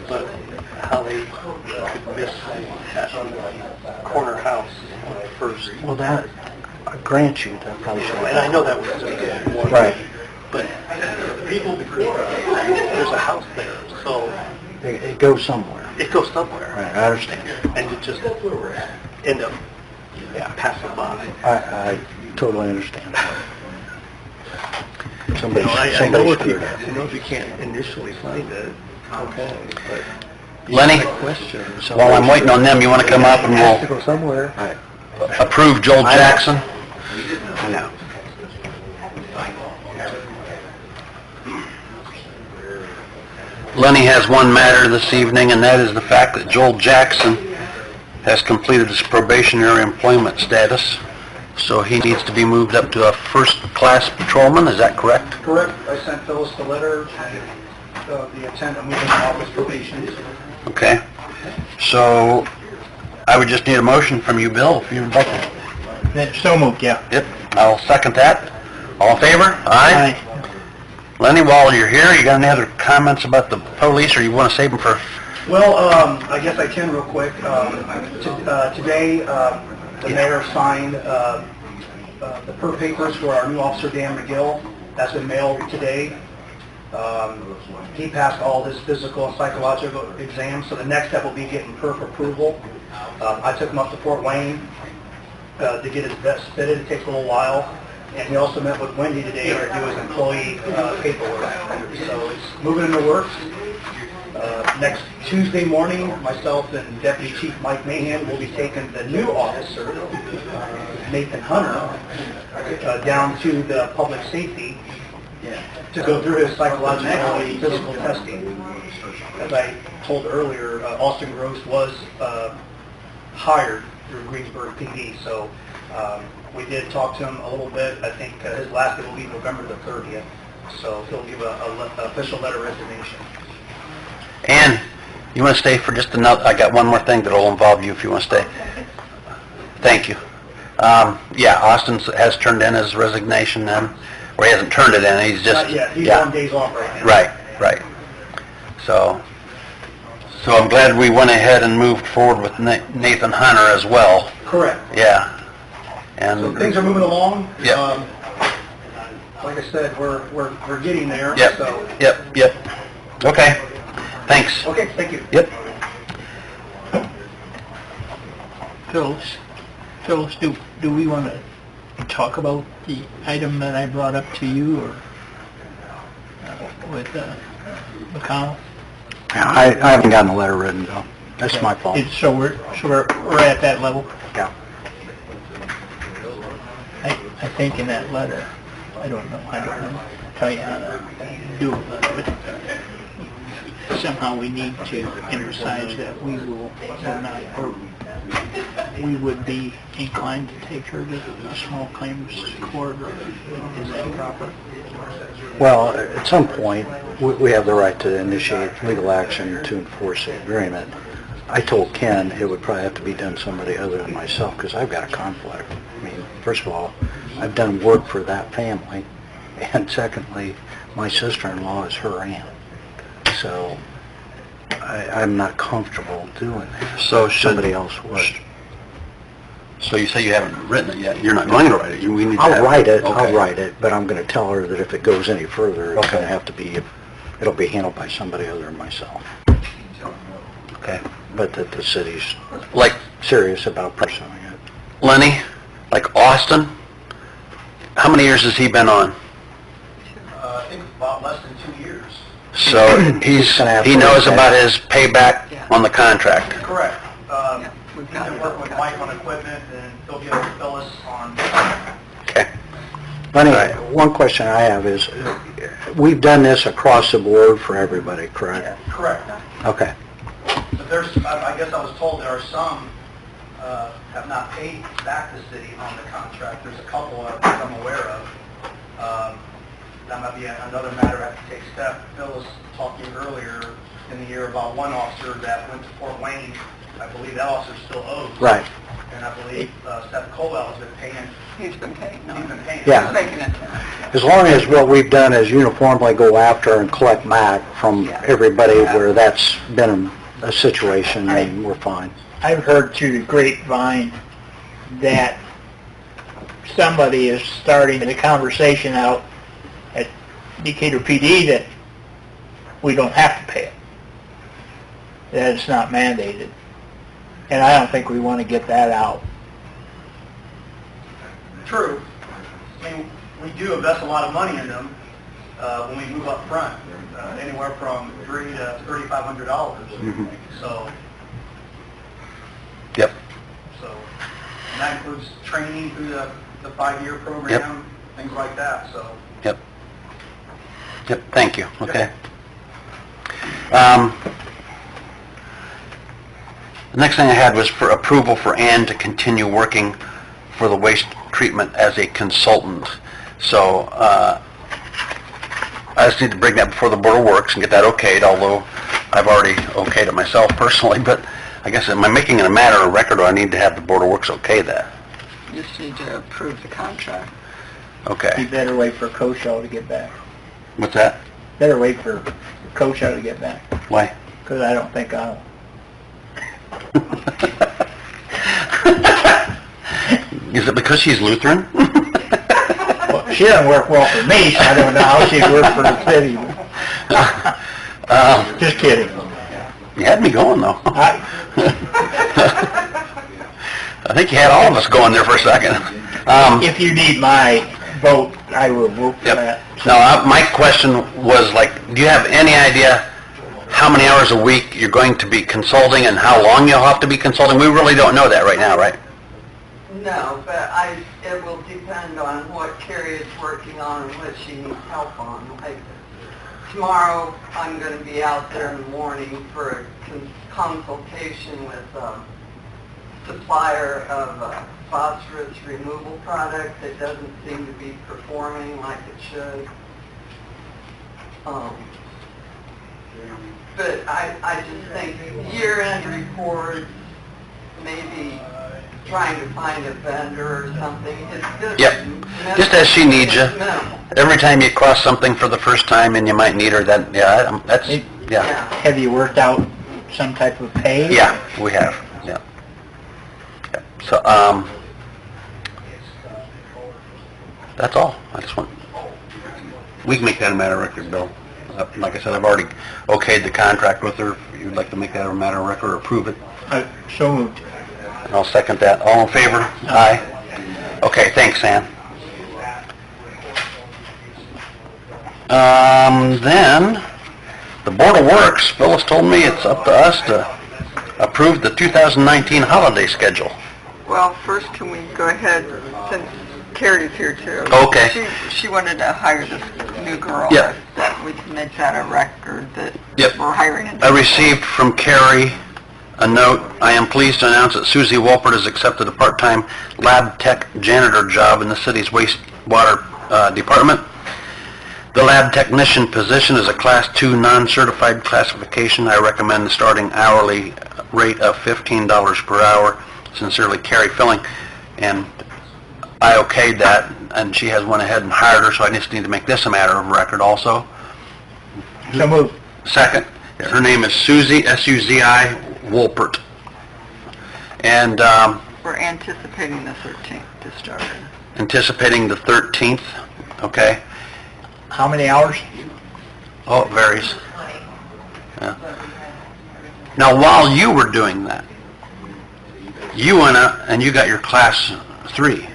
but how they could miss that corner house on the first. Well, that, I grant you, that probably should have. And I know that was one. Right. But the people before, there's a house there, so It goes somewhere. it goes somewhere. Right, I understand. And you just end up passing by. I totally understand. I know if you can't initially find it, okay, but... Lenny, Question. while I'm waiting on them, you want to come up and It has to we'll go somewhere. approve Joel Jackson? I know. Lenny has one matter this evening, and that is the fact that Joel Jackson has completed his probationary employment status, so he needs to be moved up to a first-class patrolman, is that correct? Correct. I sent Phyllis the letter, the intent of moving off his probation. Okay. So, I would just need a motion from you, Bill, if you'd like to. So moved, yeah. Yep, I'll second that. All in favor? Aye. Lenny, while you're here, you got any other comments about the police, or you want to save them for... Well, I guess I can real quick. Today, the mayor signed the per papers for our new officer, Dan McGill. That's been mailed today. He passed all his physical and psychological exams, so the next step will be getting perf approval. I took him up to Fort Wayne to get his vest fitted. It takes a little while. And he also met with Wendy today to do his employee paperwork. So it's moving in the works. Next Tuesday morning, myself and Deputy Chief Mike Mahan will be taking the new officer, Nathan Hunter, down to the public safety to go through his psychological and physical testing. As I told earlier, Austin Gross was hired through Greensburg PD, so we did talk to him a little bit. I think his last day will be November the 30th, so he'll give an official letter of resignation. And you want to stay for just another, I got one more thing that will involve you if you want to stay. Thank you. Yeah, Austin has turned in his resignation then, or he hasn't turned it in, he's just... Not yet, he's on days off right now. Right. So I'm glad we went ahead and moved forward with Nathan Hunter as well. Correct. Yeah. And So things are moving along. Yep. Like I said, we're getting there. Yep. So. Yep. Okay. Thanks. Okay, thank you. Yep. Phyllis, do we want to talk about the item that I brought up to you, or with McConnell? I haven't gotten a letter written, though. That's my fault. So we're at that level. Yeah. I think in that letter, I don't know, tell you how to do it, but somehow we need to emphasize that we would be inclined to take her to a small claims court. Is that proper? Well, at some point, we have the right to initiate legal action to enforce the agreement. I told Ken it would probably have to be done somebody other than myself, because I've got a conflict. I mean, first of all, I've done work for that family, and secondly, my sister-in-law is her aunt. So I'm not comfortable doing that. So somebody else would. So you say you haven't written it yet? You're not going to write it? We need to I'll write it, Okay. I'll write it, but I'm going to tell her that if it goes any further, it's Okay. going to have to be, it'll be handled by somebody other than myself. Okay. But that the city's Like serious about pursuing it. Lenny, like Austin, how many years has he been on? I think about less than 2 years. So he knows about his payback Yeah. on the contract. Correct. We've We've got been it. working with Mike on equipment, and he'll get with Phyllis on. Okay. Lenny, Right. one question I have is, we've done this across the board for everybody, correct? Correct. Okay. But I guess I was told there are some have not paid back the city on the contract. There's a couple that I'm aware of. That might be another matter I have to take step. Phyllis talked to you earlier in the year about one officer that went to Fort Wayne. I believe that officer still owes. Right. And I believe Seth Colwell has been paying. He's been paying. He's been paying. Yeah. He's making it. As long as what we've done is uniformly go after and collect back from everybody where that's been a situation, then we're fine. I've heard through the grapevine that somebody is starting the conversation out at Decatur PD that we don't have to pay it, that it's not mandated. And I don't think we want to get that out. True. I mean, we do invest a lot of money in them when we move up front, anywhere from $300 to $3,500. So, Yep. and that includes training through the 5-year program, things like that. So, Yep, thank you. Okay. The next thing I had was for approval for Ann to continue working for the waste treatment as a consultant. So, I just need to bring that before the Board of Works and get that okayed, although I've already okayed it myself personally, but I guess, am I making it a matter of record, or I need to have the Board of Works okay that? You just need to approve the contract. You Okay. better wait for Kosho to get back. What's that? Better wait for Kosho to get back, Why? because I don't think I'll. Is it because she's Lutheran? She doesn't work well for me, so I don't know how she'd work for the city. Just kidding. You had me going, though. I think you had all of us going there for a second. If you need my vote, I will vote for that. Now, my question was like, do you have any idea how many hours a week you're going to be consulting and how long you'll have to be consulting? We really don't know that right now, right? No, but it will depend on what Carrie is working on and what she needs help on. Like, tomorrow, I'm going to be out there in the morning for a consultation with a supplier of a phosphorus removal product that doesn't seem to be performing like it should. But I just think year-end reports, maybe trying to find a vendor or something, it's just... Yep, just as she needs you. Every time you cross something for the first time and you might need her, that, yeah. Have you worked out some type of pay? Yeah, we have, yeah. So, that's all. I just want, we can make that a matter of record, Bill. Like I said, I've already okayed the contract with her. If you'd like to make that a matter of record or approve it. So moved. And I'll second that. All in favor? Aye. Okay, thanks, Ann. Then, the Board of Works, Phyllis told me it's up to us to approve the 2019 holiday schedule. Well, first, can we go ahead, since Carrie's here too? Okay. She wanted to hire this new girl. Yeah. That we can make that a record that Yep. we're hiring. I received from Carrie a note. I am pleased to announce that Susie Wolpert has accepted a part-time lab tech janitor job in the city's wastewater department. The lab technician position is a Class 2 non-certified classification. I recommend the starting hourly rate of $15 per hour. Sincerely, Carrie Filling. And I okayed that, and she has went ahead and hired her, so I just need to make this a matter of record also. So moved. Second. Her name is Susie, S-U-Z-I, Wolpert. And We're anticipating the 13th to start. anticipating the 13th, okay? How many hours? Oh, it varies. Yeah. Now, while you were doing that, you went out and you got your Class 3.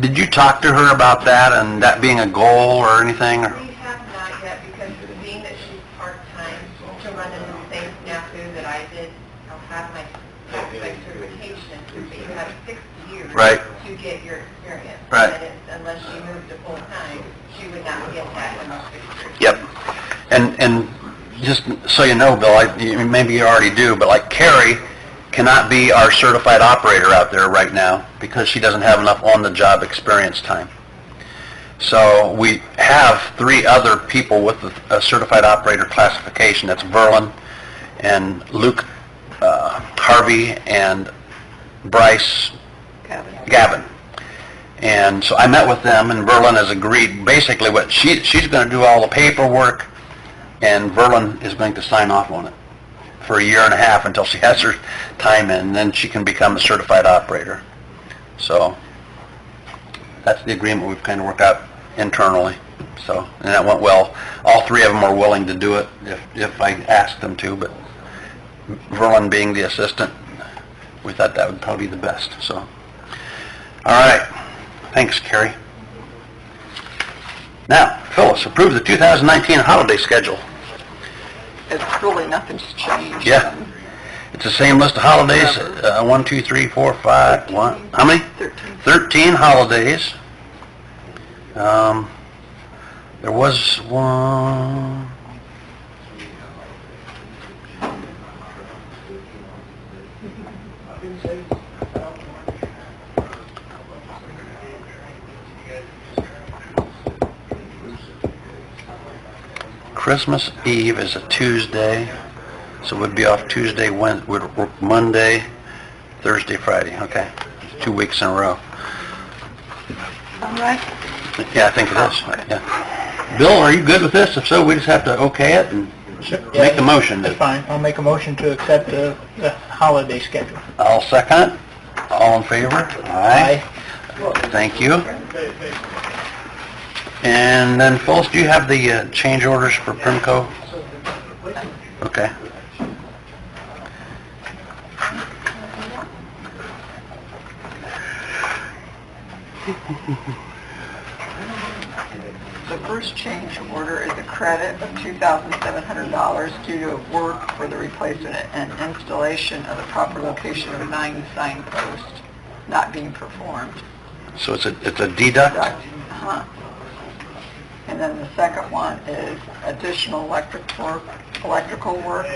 Did you talk to her about that and that being a goal or anything? Or? We have not yet, because being that she's part-time, to run into the same snafu that I did, I'll have my certification, but you have 6 years Right. to get your experience. Right. And unless she moved to full-time, she would not get that in those 6 years. Yep. And just so you know, Bill, maybe you already do, but like Carrie cannot be our certified operator out there right now because she doesn't have enough on-the-job experience time. So we have 3 other people with a certified operator classification. That's Verlin and Luke Harvey and Bryce Gavin. And so I met with them, and Verlin has agreed. Basically, what she's going to do all the paperwork, and Verlin is going to sign off on it for a year and a half until she has her time in, and then she can become a certified operator. So that's the agreement we've kind of worked out internally. So, and that went well. All 3 of them are willing to do it if I asked them to, but Verlin being the assistant, we thought that would probably be the best. So, all right. Thanks, Carrie. Now, Phyllis, approve the 2019 holiday schedule. It's really, nothing's changed. Yeah. It's the same list of holidays, 1, 2, 3, 4, 5, 1, how many? 13 holidays. There was one... Christmas Eve is a Tuesday, so we'd be off Tuesday, Wednesday, we'd work Monday, Thursday, Friday, okay? 2 weeks in a row. All right. Yeah, I think it is, yeah. Bill, are you good with this? If so, we just have to okay it and make the motion. That's fine. I'll make a motion to accept the holiday schedule. I'll second it. All in favor? Aye. Thank you. And then Phyllis, do you have the change orders for Primco? Okay. The first change order is a credit of $2,700 due to work for the replacement and installation of the proper location of 9 signposts not being performed. So it's a deduct? Uh-huh. And then the second one is additional electrical work,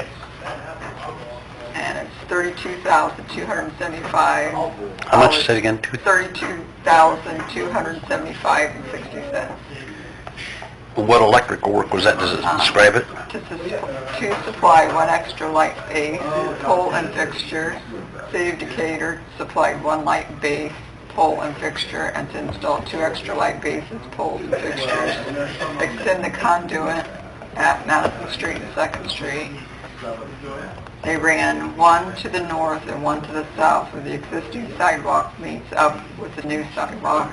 and it's $32,275. How much? Say it again. $32,275.60. What electrical work was that? Does it describe it? To supply 1 extra light base, pole and fixture. City of Decatur supplied 1 light base, pole and fixture, and to install 2 extra light bases, poles and fixtures. Extend the conduit at Madison Street and 2nd Street. They ran 1 to the north and 1 to the south where the existing sidewalk meets up with the new sidewalk.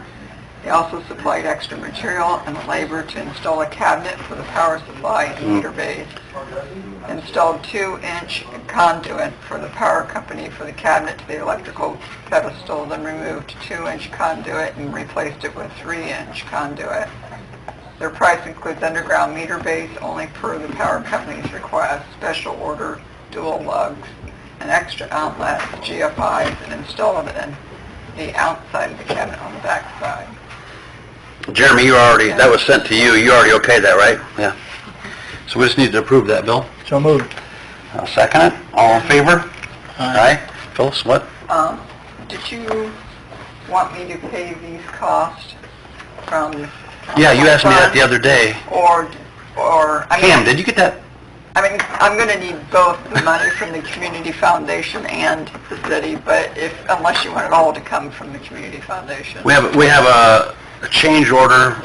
They also supplied extra material and labor to install a cabinet for the power supply and meter base. Installed 2-inch conduit for the power company for the cabinet to the electrical pedestal, then removed 2-inch conduit and replaced it with 3-inch conduit. Their price includes underground meter base only per the power company's request, special order dual lugs, an extra outlet, GFIs, and installed in the outside of the cabinet on the back side. Jeremy, that was sent to you. You already okayed that, right? Yeah. So we just need to approve that, Bill? So moved. I'll second it. All in favor? Aye. Phyllis, what? Did you want me to pay these costs from... Yeah, you asked me that the other day. Or Cam, did you get that? I mean, I'm going to need both the money from the Community Foundation and the city, but unless you want it all to come from the Community Foundation. We have a change order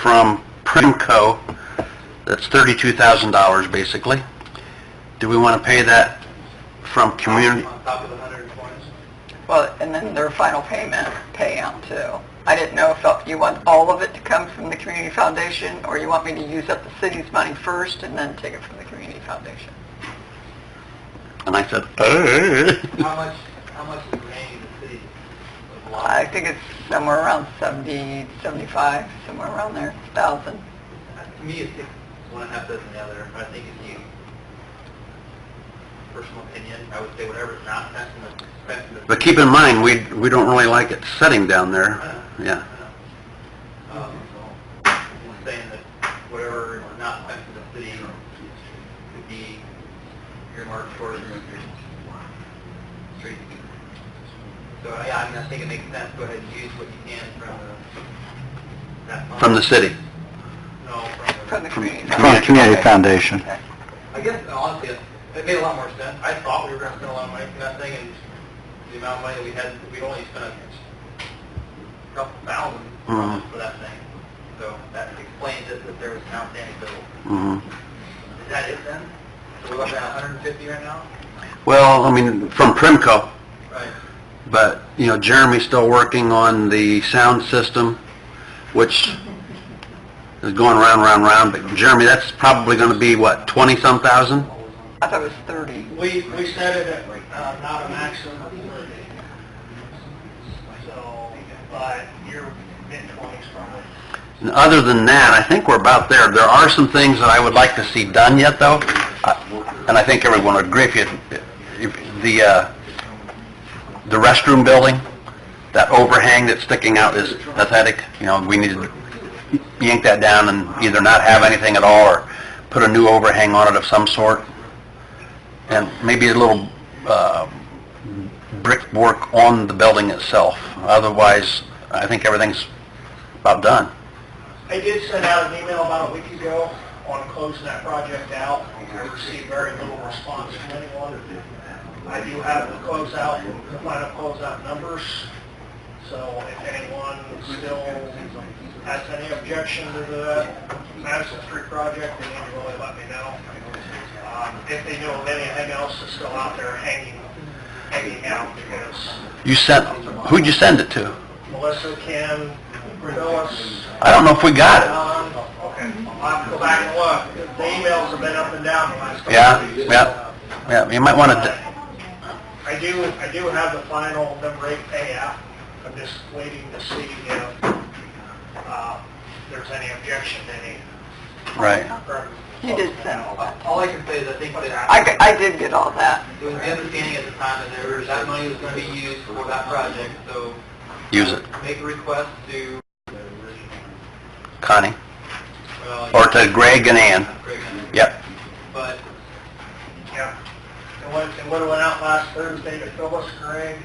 from Primco that's $32,000 basically. Do we want to pay that from community? On top of the 120? Well, and then their final payout too. I didn't know if you want all of it to come from the Community Foundation, or you want me to use up the city's money first and then take it from the Community Foundation. And I said, How much is remaining in the city? I think it's somewhere around 70, 75, somewhere around there, 1,000. To me, it's one and a half dozen the other. I think if you, personal opinion, I would say whatever's not spent in the... But keep in mind, we don't really like it setting down there. Yeah. I'm saying that whatever is not spent in the city could be earmarked towards street. So yeah, I think it makes sense. Go ahead and use what you can from that fund. From the city. No, From the Community From the Community Okay. Foundation. Okay. I guess honestly, it made a lot more sense. I thought we were going to spend a lot of money for that thing, and the amount of money that we had, we'd only spent a couple thousand for that thing. So that explains it that there was an outstanding bill. Is that it then? So we're looking at 150 right now? Well, I mean, from Primco. Right. But, Jeremy's still working on the sound system, which is going round. But Jeremy, that's probably going to be, what, 20-some thousand? I thought it was 30. We set it at not a maximum of 30. So, but you're mid-20s probably. And other than that, I think we're about there. There are some things that I would like to see done yet, though, and I think everyone would agree. The restroom building, that overhang that's sticking out is pathetic. We need to yank that down and either not have anything at all or put a new overhang on it of some sort, and maybe a little brick work on the building itself. Otherwise, I think everything's about done. I did send out an email about a week ago on closing that project out. I received very little response from anyone. I do have the closeout, the final closeout numbers. So if anyone still has any objection to the Madison Street project, they need to really let me know. If they know of anything else that's still out there hanging out, because Who'd you send it to? Melissa, Ken, Phyllis, I don't know if we got it. I'll have to go back and look. The emails have been up and down the last couple Yeah, of weeks. yeah, you might want to, I do have the final number 8 payout. I'm just waiting to see if there's any objection to any. right. You did send all that. All I can say is I think that I did get all that. it was the understanding at the time that that money was going to be used for that project, so Use it, make a request to, Connie, well, or to Greg and Ann. Greg, Yep, but Yeah. And what went out last Thursday to Phyllis, Greg,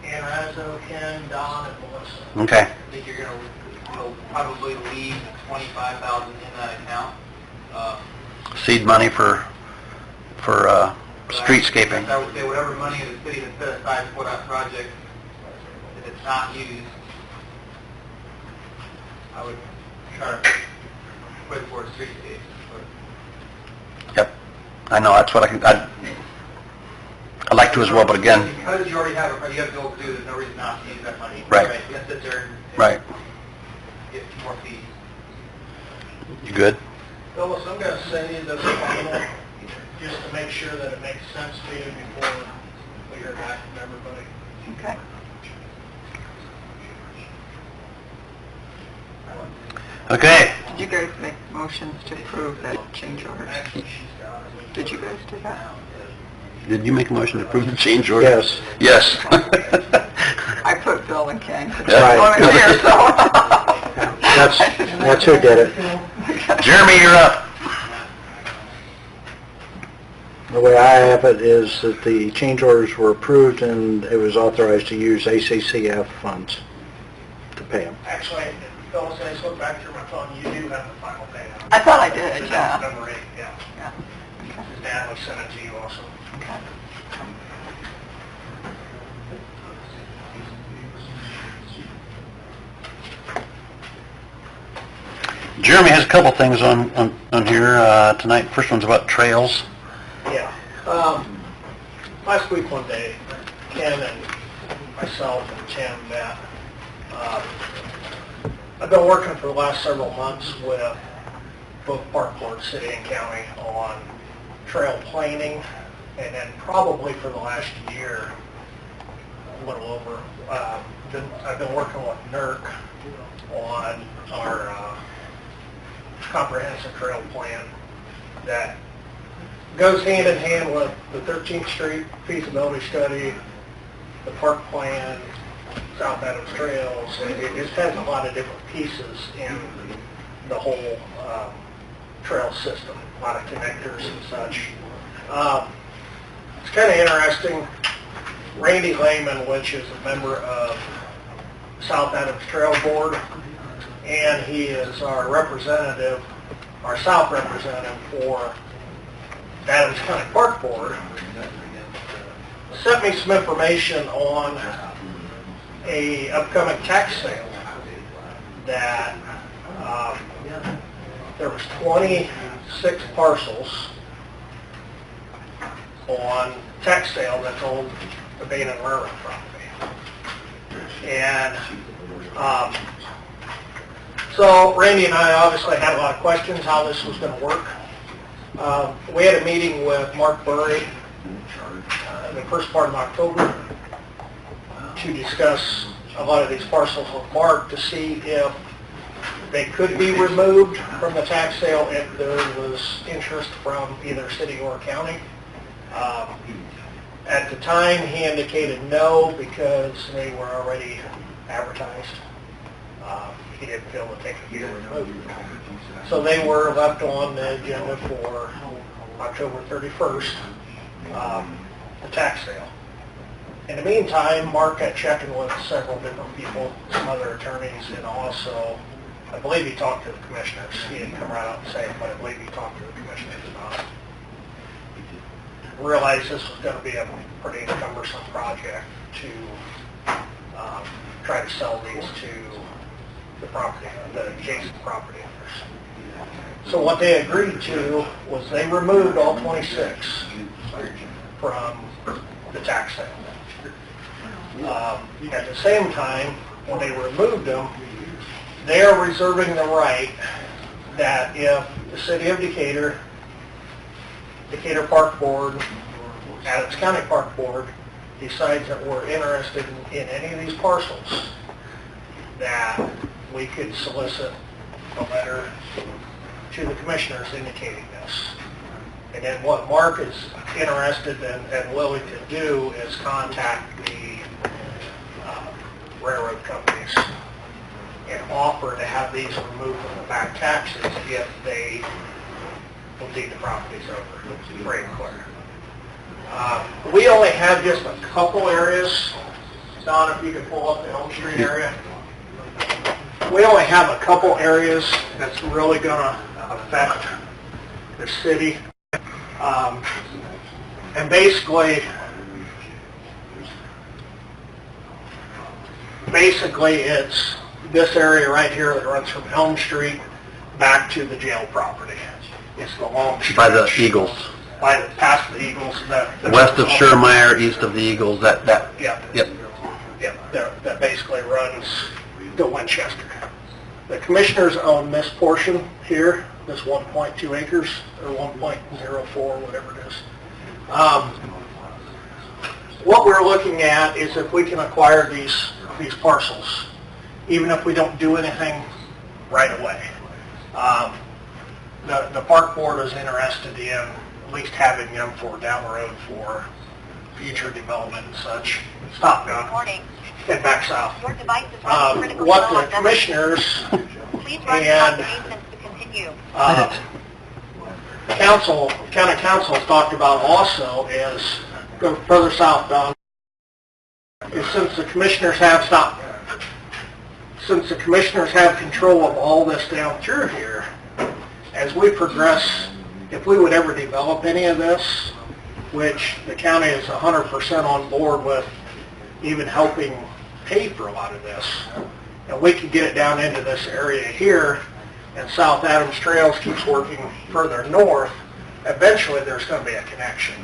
Ann Razzo, Ken, Don, and Melissa. okay. I think you'll probably leave 25,000 in that account. Seed money for streetscaping. I would say whatever money the city has set aside for that project, if it's not used, I would try to put it towards streetscape. Yep, I know, that's what I'd like to as well, but again, Because you already have a, you have to go do, there's no reason not to use that money. Right. You have to sit there and right, get more fees. you good? Phyllis, I'm going to send you this final, just to make sure that it makes sense to you before we hear back from everybody. Okay. Okay, Did you guys make motions to approve that change order? Actually, she's got it. Did you guys do that? did you make a motion to approve the change order? Yes. Yes. I put Bill and Ken. Yeah. Only here, so. That's who did it. Jeremy, you're up. The way I have it is that the change orders were approved and it was authorized to use ACCF funds to pay them. Actually, Phyllis, I just looked back through my phone, you do have the final payout. I thought I did, It's yeah. Number 8, yeah. Yeah. Okay. Natalie sent it to you also. Okay. Jeremy has a couple things on here tonight. First one's about trails. Yeah. Last week one day, Ken and myself and Tim met. I've been working for the last several months with both park board, city and county, on trail planing, and then probably for the last year, a little over, I've been working with NERC on our comprehensive trail plan that goes hand in hand with the 13th Street feasibility study, the park plan, South Adams Trails, and it just has a lot of different pieces in the whole trail system, a lot of connectors and such. It's kind of interesting. Randy Lehman, which is a member of South Adams Trail Board, and he is our representative, our South representative for Adams County Park Board, sent me some information on a upcoming tax sale that there was 26 parcels on tax sale that's owned the Bain and Railroad property. And so Randy and I obviously had a lot of questions how this was going to work. We had a meeting with Mark Burry in the first part of October to discuss a lot of these parcels with Mark to see if they could be removed from the tax sale if there was interest from either city or county. At the time, he indicated no because they were already advertised. He didn't feel that they could be removed. So they were left on the agenda for October 31st, the tax sale. In the meantime, Mark had checked with several different people, some other attorneys, and also, I believe he talked to the commissioners. He didn't come right out and say it, but I believe he talked to the commissioners about it. Realized this was going to be a pretty cumbersome project to try to sell these to the property, the adjacent property owners. So what they agreed to was they removed all 26 from the tax sale. At the same time, when they removed them, they are reserving the right that if the city of Decatur Park Board, Adams County Park Board, decides that we're interested in any of these parcels, that we could solicit a letter to the commissioners indicating this. And then what Mark is interested and willing to do is contact the railroad companies and offer to have these removed from the back taxes if they will deed the properties over, free and clear. We only have just a couple areas. Don, if you could pull up the Elm Street area. We only have a couple areas that's really going to affect the city. And basically it's this area right here that runs from Elm Street back to the jail property. It's the long stretch. By the Eagles. Past the Eagles. West of Schermeyer, east of the Eagles, that. Yep. Yep. That basically runs to Winchester. The commissioners own this portion here, this 1.2 acres, or 1.04, whatever it is. What we're looking at is if we can acquire these parcels, even if we don't do anything right away. The park board is interested in at least having them for down the road for future development and such. Stop, Don. Head back south. What the commissioners and county council has talked about also is, go further south, Don, is since the commissioners have control of all this down through here, as we progress, if we would ever develop any of this, which the county is 100% on board with even helping pay for a lot of this, and we can get it down into this area here, and South Adams Trails keeps working further north, eventually there's going to be a connection.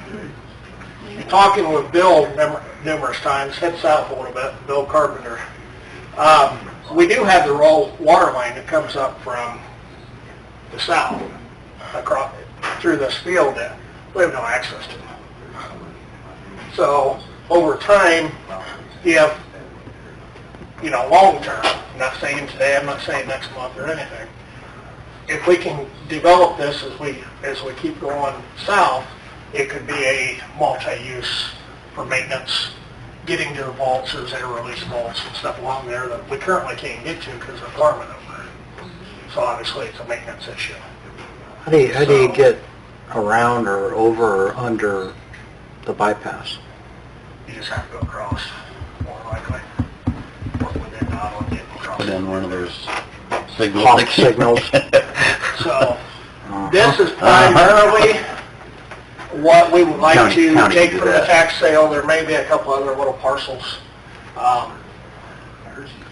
Talking with Bill numerous times, head south a little bit, Bill Carpenter, we do have the raw water line that comes up from the south, across through this field that we have no access to. So over time, if, long term, I'm not saying today, I'm not saying next month or anything, if we can develop this as we keep going south, it could be a multi-use for maintenance, getting to the vaults, there's air release vaults and stuff along there that we currently can't get to because they're farming over. So obviously it's a maintenance issue. How do you get around or over or under the bypass? You just have to go across, more likely. Or within Donald, get across. Put in one of those signals. Hawk signals. So this is primarily what we would like to County take do from the that. tax sale. There may be a couple other little parcels.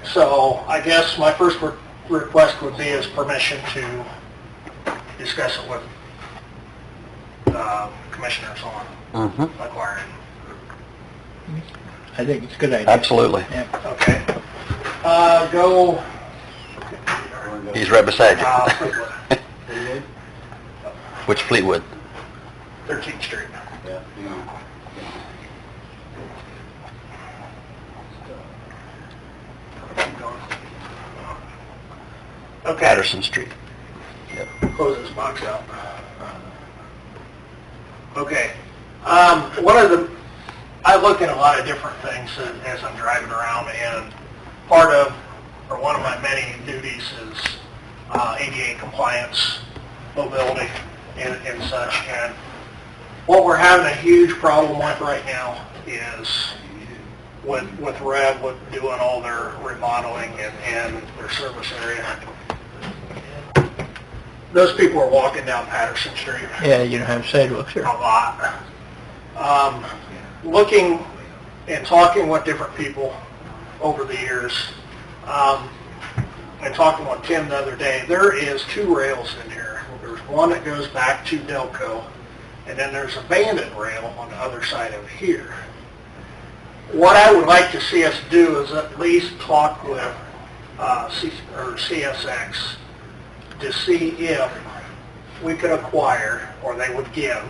So I guess my first request would be is permission to discuss it with commissioners on acquiring. I think it's a good idea. Absolutely. Yeah. Okay. Go. He's right beside you. Fleetwood. Which Fleetwood? 13th Street. Okay. Patterson Street. Close this box out. Okay. I look at a lot of different things as I'm driving around, and one of my many duties is ADA compliance, mobility, and such. And what we're having a huge problem with right now is with Rev, with doing all their remodeling and their service area. Those people are walking down Patterson Street Yeah, you don't have sidewalks a here. lot. Looking and talking with different people over the years, and talking with Tim the other day, there is 2 rails in here. There's one that goes back to Delco, and then there's a banded rail on the other side of here. What I would like to see us do is at least talk with CSX to see if we could acquire, or they would give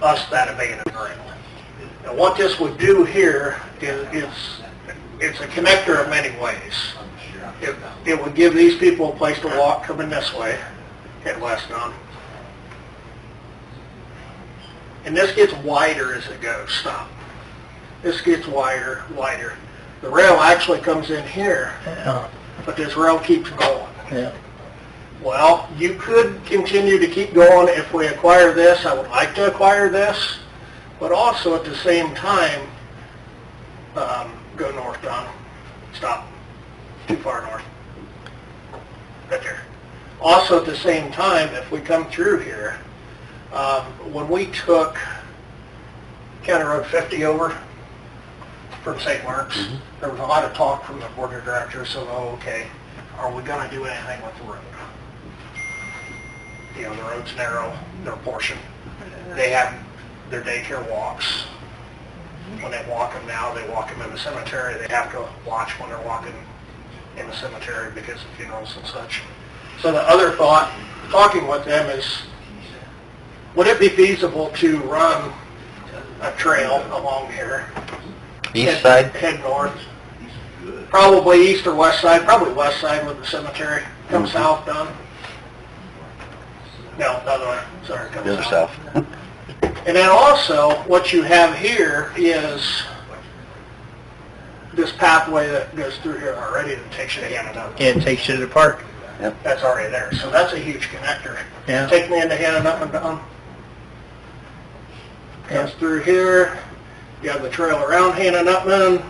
us that abandoned rail. And what this would do here is it's a connector of many ways. It would give these people a place to walk coming this way, head west on. And this gets wider as it goes, stop. This gets wider. The rail actually comes in here, but this rail keeps going. Yeah. Well, you could continue to keep going if we acquire this. I would like to acquire this, but also at the same time, go north, Don. Stop. Too far north. Right there. Also at the same time, if we come through here, when we took County Road 50 over from St. Mark's, there was a lot of talk from the board of directors, so, okay, are we going to do anything with the road? You know, the road's narrow, their portion. They have their daycare walks. When they walk them now, they walk them in the cemetery. They have to watch when they're walking in the cemetery because of funerals and such. So the other thought, talking with them, is would it be feasible to run a trail along here? East side? Head north. Probably east or west side, probably west side with the cemetery. Come south, Don. No, the other way. Sorry, come The other south. And then also, what you have here is this pathway that goes through here already that takes you to Hannah. It takes you to the park. That's already there. So that's a huge connector. Yeah. Take me into Hannah and down. Comes through here. You have the trail around Hannah Nutman.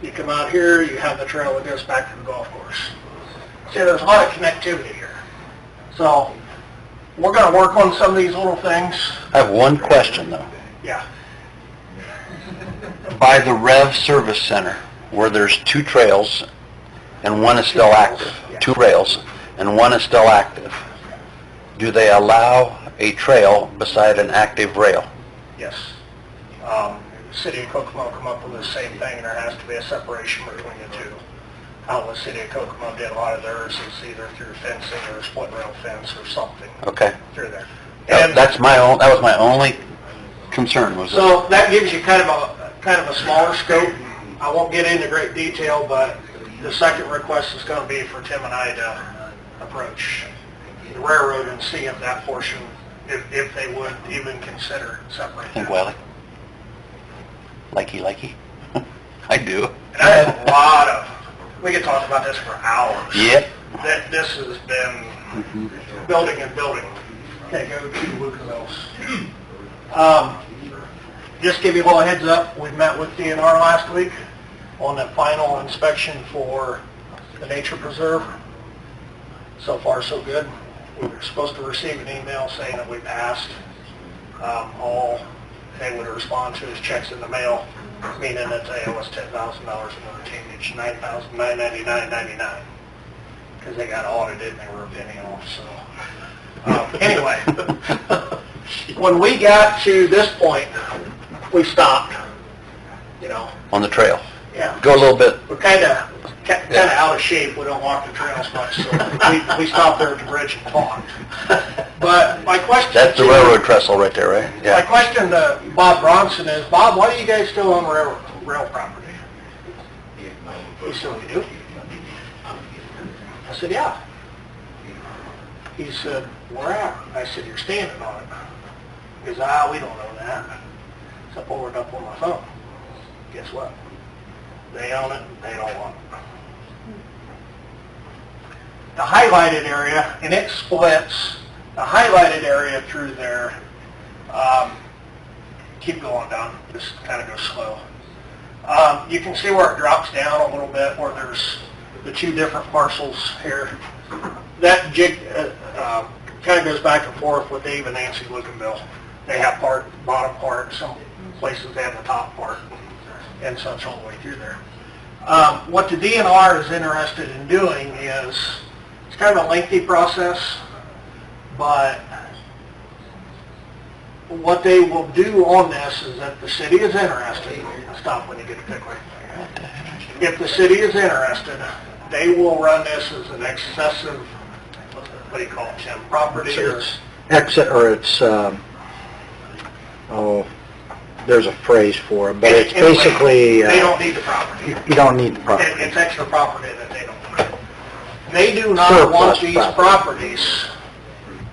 You come out here, you have the trail that goes back to the golf course. See, there's a lot of connectivity here. So we're going to work on some of these little things. I have one question, though. Yeah. By the Rev Service Center, where there's two trails and one is still active, two rails, and one is still active, do they allow a trail beside an active rail? Yes. City of Kokomo come up with the same thing, and there has to be a separation between the two. How the City of Kokomo did a lot of theirs is either through fencing or a split rail fence or something Okay. through there. That was my only concern, was So that gives you kind of a smaller scope. I won't get into great detail, but the second request is going to be for Tim and I to approach the railroad and see if that portion, if they would even consider separating. Think Wiley? Likey. I do. And I have a lot of, we could talk about this for hours. Yep. This has been building and building. Okay, go to Luca Mills. Just give you a little heads up, we met with DNR last week on the final inspection for the nature preserve. So far, so good. We were supposed to receive an email saying that we passed. All they would respond to is checks in the mail, meaning that they owe us $10,000 in retainage, $9,999.99, because they got audited and they were a penny off. So anyway, when we got to this point, we stopped. You know. On the trail. Yeah. Go a little bit. We're kind of out of shape. We don't walk the trails much, so we stopped there at the bridge and talked. But my question... That's the railroad trestle right there, right? My question to Bob Bronson is, Bob, why do you guys still own rail property? He said, we do. I said, yeah. He said, where at? I said, you're standing on it. He goes, we don't know that. So I pulled it up on my phone. Guess what? They own it, they don't want it. The highlighted area, and it splits, the highlighted area through there, keep going down, just kind of go slow. You can see where it drops down a little bit, where there's the two different parcels here. That jig kind of goes back and forth with Dave and Nancy Lucanville. They have bottom part, some places they have the top part, and such all the way through there. What the DNR is interested in doing is, it's kind of a lengthy process, but what they will do on this is that the city is interested. Stop when you get to Pickwick. If the city is interested, they will run this as an accessive what do you call it, Tim, property or? Exit, or it's, there's a phrase for it, but it's Anyway, basically... They don't need the property. You don't need the property. It's extra property that they don't need. They do not Surplus want these property. properties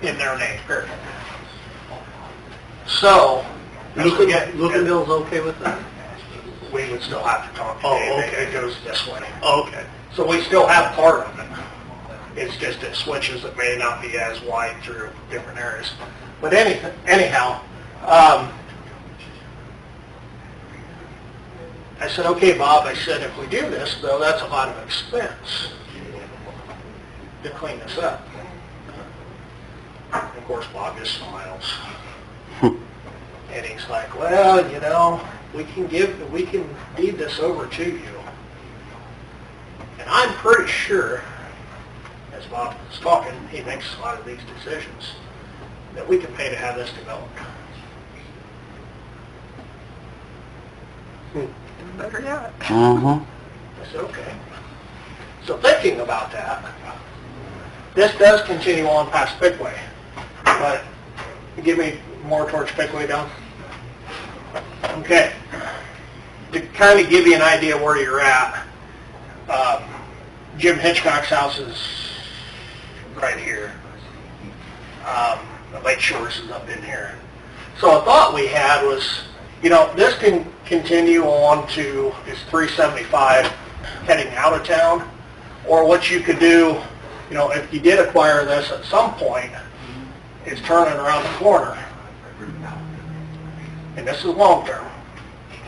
in their name, period. So, Luganville's okay with that? we would still have to talk to Oh, Dave. okay. It goes this way. Okay. So we still have part of it. It's just it switches, it may not be as wide through different areas. But anyhow, I said, okay, Bob, I said, if we do this, though, that's a lot of expense to clean this up. Of course, Bob just smiles. And he's like, well, you know, we can deed this over to you. And I'm pretty sure, as Bob was talking, he makes a lot of these decisions, that we can pay to have this developed. Better yet. Mm-hmm. I said, okay. So thinking about that, this does continue on past Pickway, but give me more towards Pickway down. Okay. To kind of give you an idea where you're at, Jim Hitchcock's house is right here. The Lake Shores is up in here. So a thought we had was, you know, this can continue on to is 375 heading out of town, or what you could do, you know, if you did acquire this at some point, is turning around the corner. And this is long term.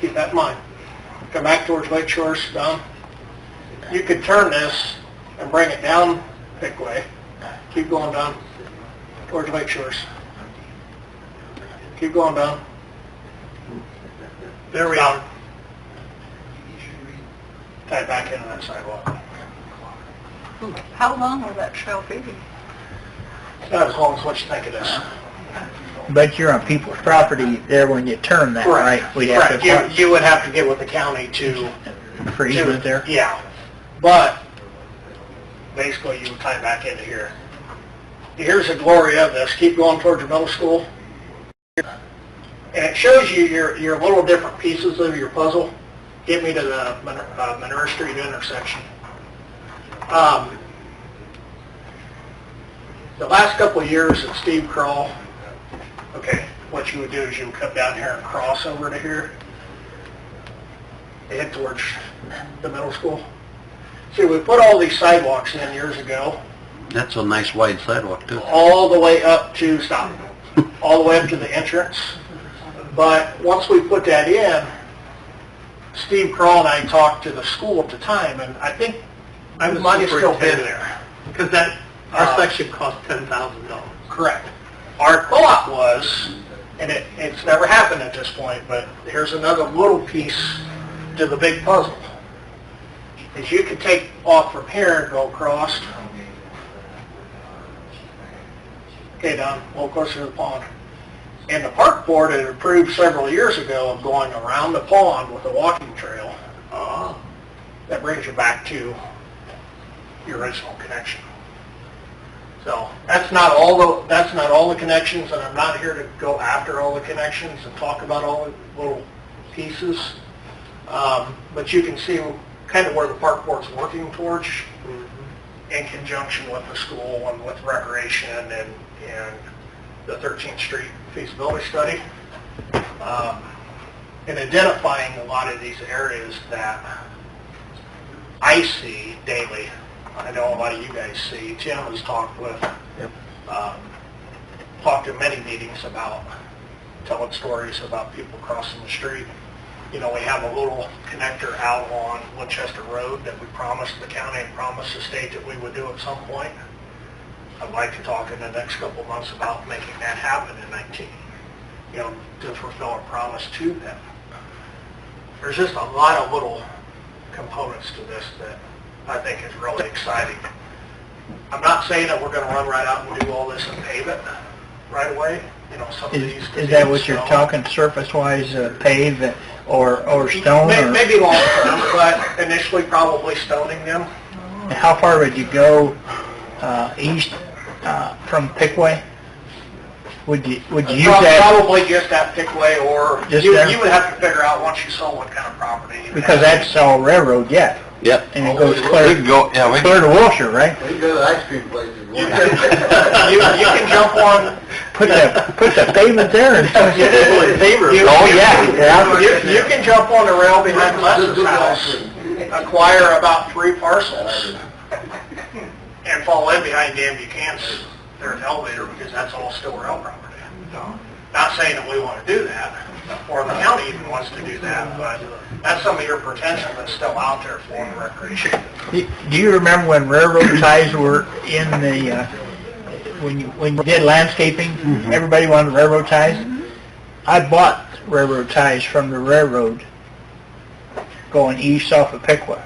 Keep that in mind. Come back towards Lake Shores, down. You could turn this and bring it down Pickway. Keep going down towards Lake Shores. Keep going down. There we are. Tie it back into that sidewalk. How long will that trail be? Not as long as what you think it is. But you're on people's property there when you turn that, right? We'd have Correct. to You would have to get with the county to... for easement there? Yeah. But basically you would tie it back into here. Here's the glory of this. Keep going towards your middle school. And it shows you your little different pieces of your puzzle. Get me to the Monroe Street intersection. The last couple of years at Steve Crawl, okay, what you would do is you would come down here and cross over to here, head towards the middle school. See, we put all these sidewalks in years ago, That's a nice wide sidewalk, too. all the way up to, all the way up to the entrance. But once we put that in, Steve Crawl and I talked to the school at the time, and I think I might have still been there. Because our section cost $10,000. Correct. Our thought was, and it's never happened at this point, but here's another little piece to the big puzzle, is you could take off from here and go across. Okay, Don, a little closer to the pond. And the park board had approved several years ago of going around the pond with a walking trail that brings you back to your original connection. So that's not all the connections, and I'm not here to go after all the connections and talk about all the little pieces. But you can see kind of where the park board's working towards in conjunction with the school and with recreation and the 13th Street feasibility study, and identifying a lot of these areas that I see daily. I know a lot of you guys see. Tim has talked with, talked in many meetings about telling stories about people crossing the street. You know, we have a little connector out on Winchester Road that we promised the county and promised the state that we would do at some point. I'd like to talk in the next couple of months about making that happen in 19, you know, to fulfill our promise to them. There's just a lot of little components to this that I think is really exciting. I'm not saying that we're going to run right out and do all this and pave it right away. You know, some of these... Is that what you're talking, surface-wise, pave or stone? Maybe long term, but initially probably stoning them. How far would you go east from Pickway? Would you use that? Probably just that Pickway, or Just you there? would have to figure out once you saw what kind of property. you Because had. that's all railroad yet, Yep. and it goes We clear, can go, yeah, we clear to Wilshire, right? We can go to the ice cream place if you You want. can, you can jump on. Put the pavement there and... Oh, yeah. You can jump on the rail behind Les's house, acquire about 3 parcels, and fall in behind Dan Buchanan's, there's an elevator, because that's all still rail property. Not saying that we want to do that, or the county even wants to do that, but that's some of your potential that's still out there for the recreation. Do you remember when railroad ties were in the, when you did landscaping, everybody wanted railroad ties? I bought railroad ties from the railroad going east off of Piqua.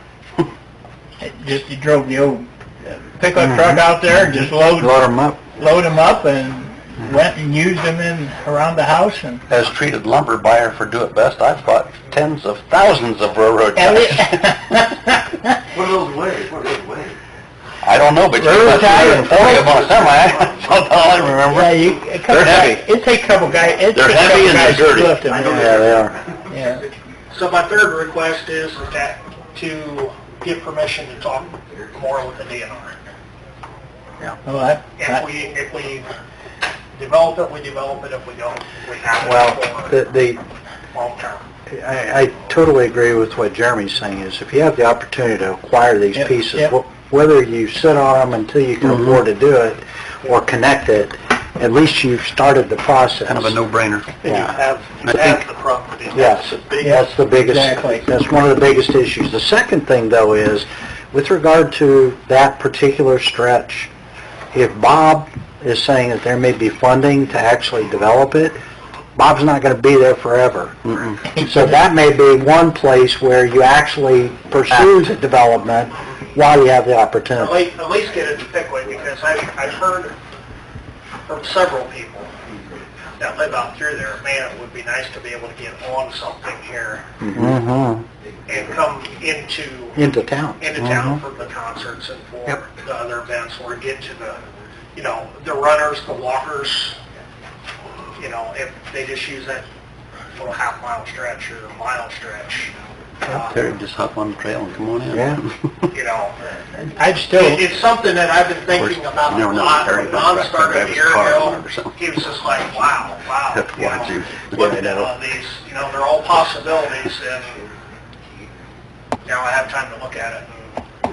You drove the old pickup truck out there and just load them up and went and used them in around the house. And As treated lumber buyer for Do It Best, I've bought tens of thousands of railroad ties. What do those weigh? What do those weigh? I don't know, but you Railroad got ties? 240 of them on a semi. That's all I remember. They're heavy. It takes a couple guys. They're heavy and they're dirty. Lift them. Yeah, they are. Yeah. So my third request is that to give permission to talk more with the DNR. Well, If we develop it, we develop it. If we don't, we have it Well, for long term. I totally agree with what Jeremy's saying, is if you have the opportunity to acquire these Yep, pieces, yep. whether you sit on them until you can afford to do it, or connect it, at least you've started the process. Kind of a no-brainer. And you have the property. Yes, that's the biggest, Exactly. that's one of the biggest issues. The second thing, though, is with regard to that particular stretch, if Bob is saying that there may be funding to actually develop it, Bob's not going to be there forever. So that may be one place where you actually pursue the development while you have the opportunity. At least get it to Pickway, because I've heard from several people that live out through there, man, it would be nice to be able to get on something here and come Into town. town for the concerts and for the other events, or get to the, the runners, the walkers, if they just use that little half-mile stretch or a mile stretch. Terry, just hop on the trail and come on in. I'd still... It's something that I've been thinking about a Never know, lot. Terry, When but Don started a year car ago, or something. he was just like, wow. Watch you. Looking at all these, they're all possibilities, and now I have time to look at it,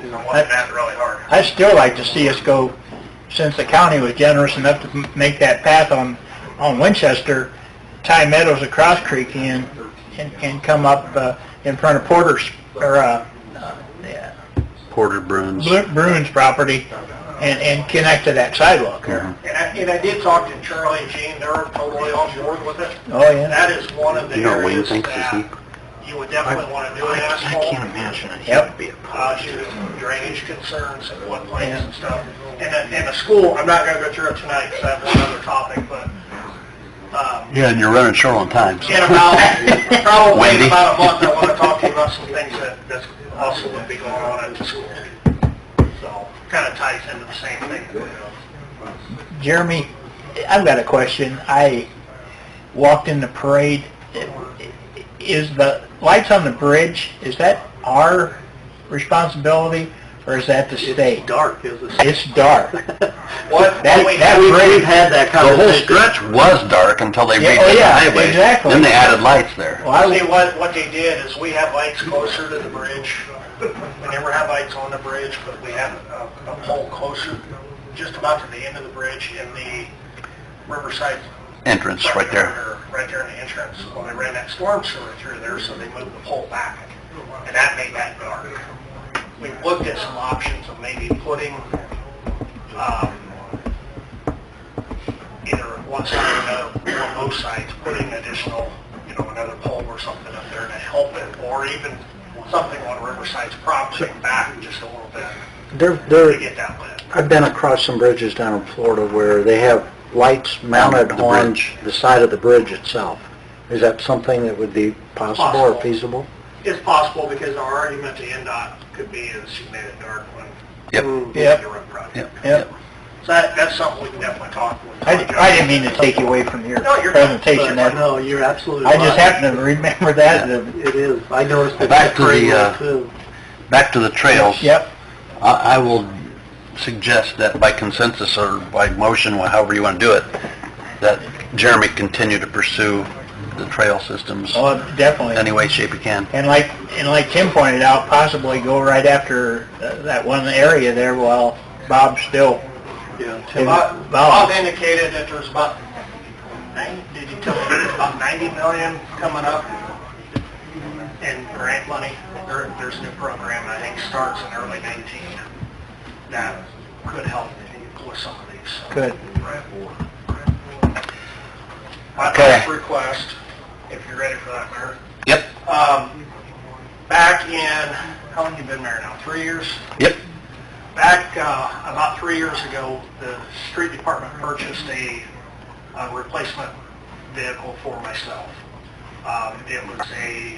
and I'm looking at it really hard. I'd still like to see us go, since the county was generous enough to make that path on Winchester, tie Meadows across Creek in, and come up in front of Porter's, or Porter Bruins. Bruins property, and connect to that sidewalk. And I did talk to Charlie and Gene, they're totally on board with it. Oh, yeah. That is one of the You know what Wayne areas thinks, is that you would definitely want to do an asphalt. imagine it. Yep. Be a Due to drainage concerns and floodplains and stuff. And the school, I'm not going to go through it tonight because I have one other topic, but Yeah, and you're running short on time. So. in probably Wendy. in about a month, I want to talk to you about some things that also would be going on at the school. So, kind of ties into the same thing. Jeremy, I've got a question. I walked in the parade. Is the lights on the bridge, is that our responsibility, or is that the state? Dark, is it? It's dark. What? That bridge, had that The whole stretch was dark until they Yeah, redid the yeah, highway. exactly. Then they added lights there. well, See, what they did is we have lights closer to the bridge. We never have lights on the bridge, but we have a pole closer, just about to the end of the bridge in the Riverside. Entrance right there. Right there in the entrance. Well, they ran that storm sewer through there, so they moved the pole back, and that made that dark. We looked at some options of maybe putting either one side or another, on both sides, putting additional, another pole or something up there to help it, or even something on Riverside's property back just a little bit to get that lit. I've been across some bridges down in Florida where they have lights mounted The on bridge. the side of the bridge itself. Is that something that would be possible or feasible? It's possible, because our argument to NDOT could be is you made it dark when Yep. you Yep. run project. Yep. Yep. So that's something we can definitely talk with. I didn't mean to take you away from your No, you're presentation. But, no, you're absolutely I right. just happened to remember that. It is. I noticed it. Back to the, too. Back to the trails. Yep. I will suggest that by consensus or by motion, however you want to do it, that Jeremy continue to pursue the trail systems Oh, definitely. any way, shape he can. And like Tim pointed out, possibly go right after that one area there while Bob's still. Yeah. Bob indicated that there's about, did you tell me, there's about 90 million coming up in grant money? There's a new program, I think, starts in early 19, that could help with some of these. Good. My first request, if you're ready for that, Mayor. Yep. Back in, how long you been mayor now, 3 years? Yep. Back about 3 years ago, the street department purchased a replacement vehicle for myself. It was a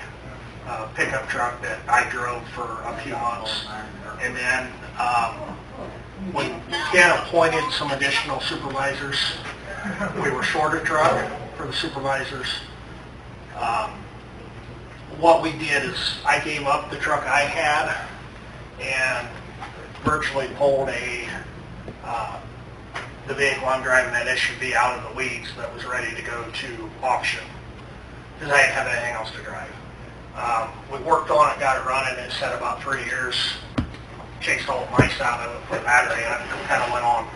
pickup truck that I drove for a few months. And then when Ken appointed some additional supervisors, we were short a truck for the supervisors. What we did is I gave up the truck I had and virtually pulled the vehicle I'm driving, that SUV, out of the weeds that was ready to go to auction because I didn't have anything else to drive. We worked on it, got it running. It set about 3 years, chased all the mice out of it, put a battery in it, and kind of went on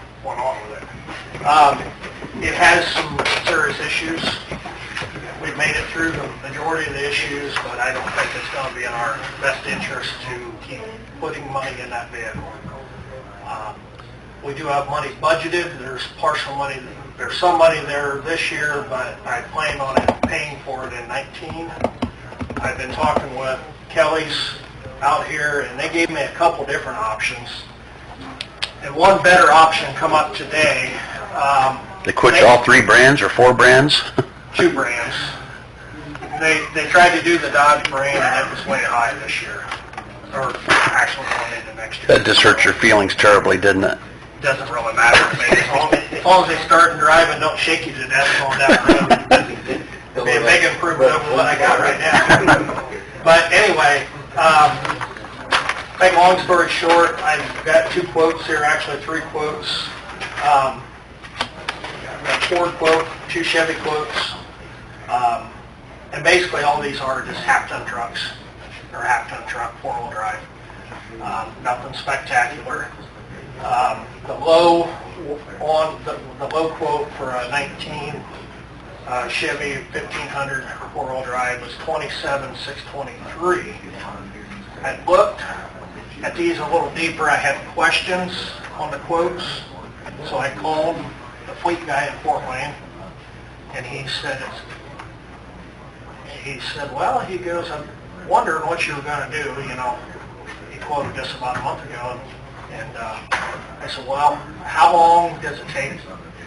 with it. It has some serious issues. We've made it through the majority of the issues, but I don't think it's going to be in our best interest to keep putting money in that vehicle. We do have money budgeted. There's partial money. There's some money there this year, but I plan on paying for it in 19. I've been talking with Kelly's out here, and they gave me a couple different options. And one better option come up today. They quit all 3 brands or 4 brands? 2 brands. They tried to do the Dodge brand, and it was way high this year. Or actually going into next year. That just hurt your feelings terribly, didn't it? Doesn't really matter to me. As long as they start and drive and don't shake you to death going down the road. It'll be a big improvement over what I got right now. But anyway, make long story short, I've got 2 quotes here, actually 3 quotes. A Ford quote, 2 Chevy quotes. And basically all these are just half-ton trucks, or half-ton truck, 4-wheel drive. Nothing spectacular. The low quote for a 19 Chevy 1500 4-wheel drive was $27,623. I looked at these a little deeper. I had questions on the quotes, so I called the fleet guy in Fort Wayne, and he said, well, he goes, I'm wondering what you were going to do. You know, he quoted this about a month ago, and I said, well, how long does it take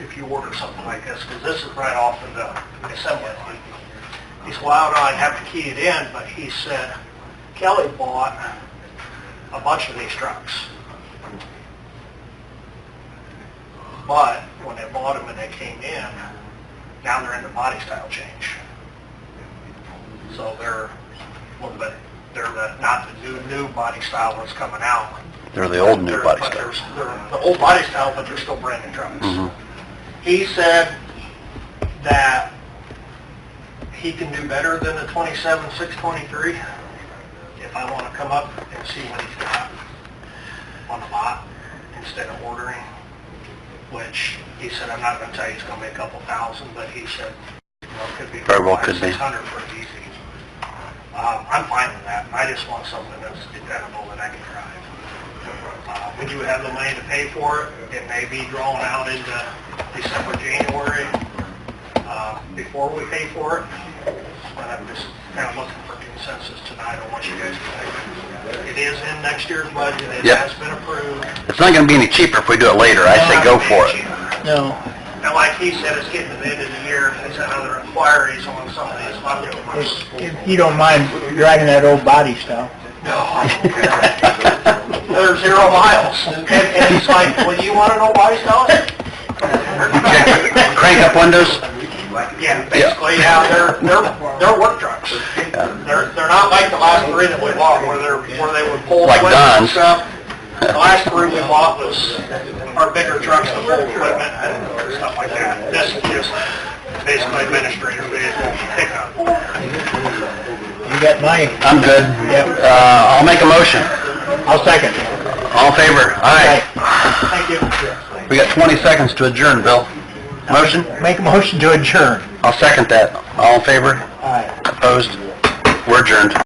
if you order something like this? Because this is right off of the assembly line. He said, well, I'd have to key it in, but he said, Kelly bought a bunch of these trucks. But when they bought them and they came in, now they're in the body style change. So they're a little bit, not the new body style that's coming out. They're the old new body style. They're the old body style, but they're still brand new trucks. Mm-hmm. He said that he can do better than the 27,623 if I want to come up and see what he's got on the lot instead of ordering, which he said, I'm not going to tell you it's going to be a couple thousand, but he said, you know, it could be Very well could be. 600 pretty easy. I'm fine with that. I just want something that's dependable that I can drive. We do have the money to pay for it. It may be drawn out into December, January before we pay for it. But I'm just kind of looking for consensus tonight on what you guys think. It is in next year's budget. It Yep. has been approved. It's not going to be any cheaper if we do it later. I say go for it. No. And like he said, it's getting to the end of the year. He's had other inquiries on some of these documents. If you don't mind driving that old body style. No. There's 0 miles. And he's like, well, you want to know why he's telling me? Crank up windows? Yeah, basically, yeah, they're work trucks. They're not like the last 3 that we bought, where they would pull Like equipment and Don's. stuff. The last 3 we bought was our bigger trucks to pull equipment and stuff like that. This is just basically administrator vehicle pickup. You got mine. I'm good. Yep. I'll make a motion. I'll second. All in favor? Aye. Thank you. We got 20 seconds to adjourn, Bill. Motion? Make a motion to adjourn. I'll second that. All in favor? Aye. Opposed? We're adjourned.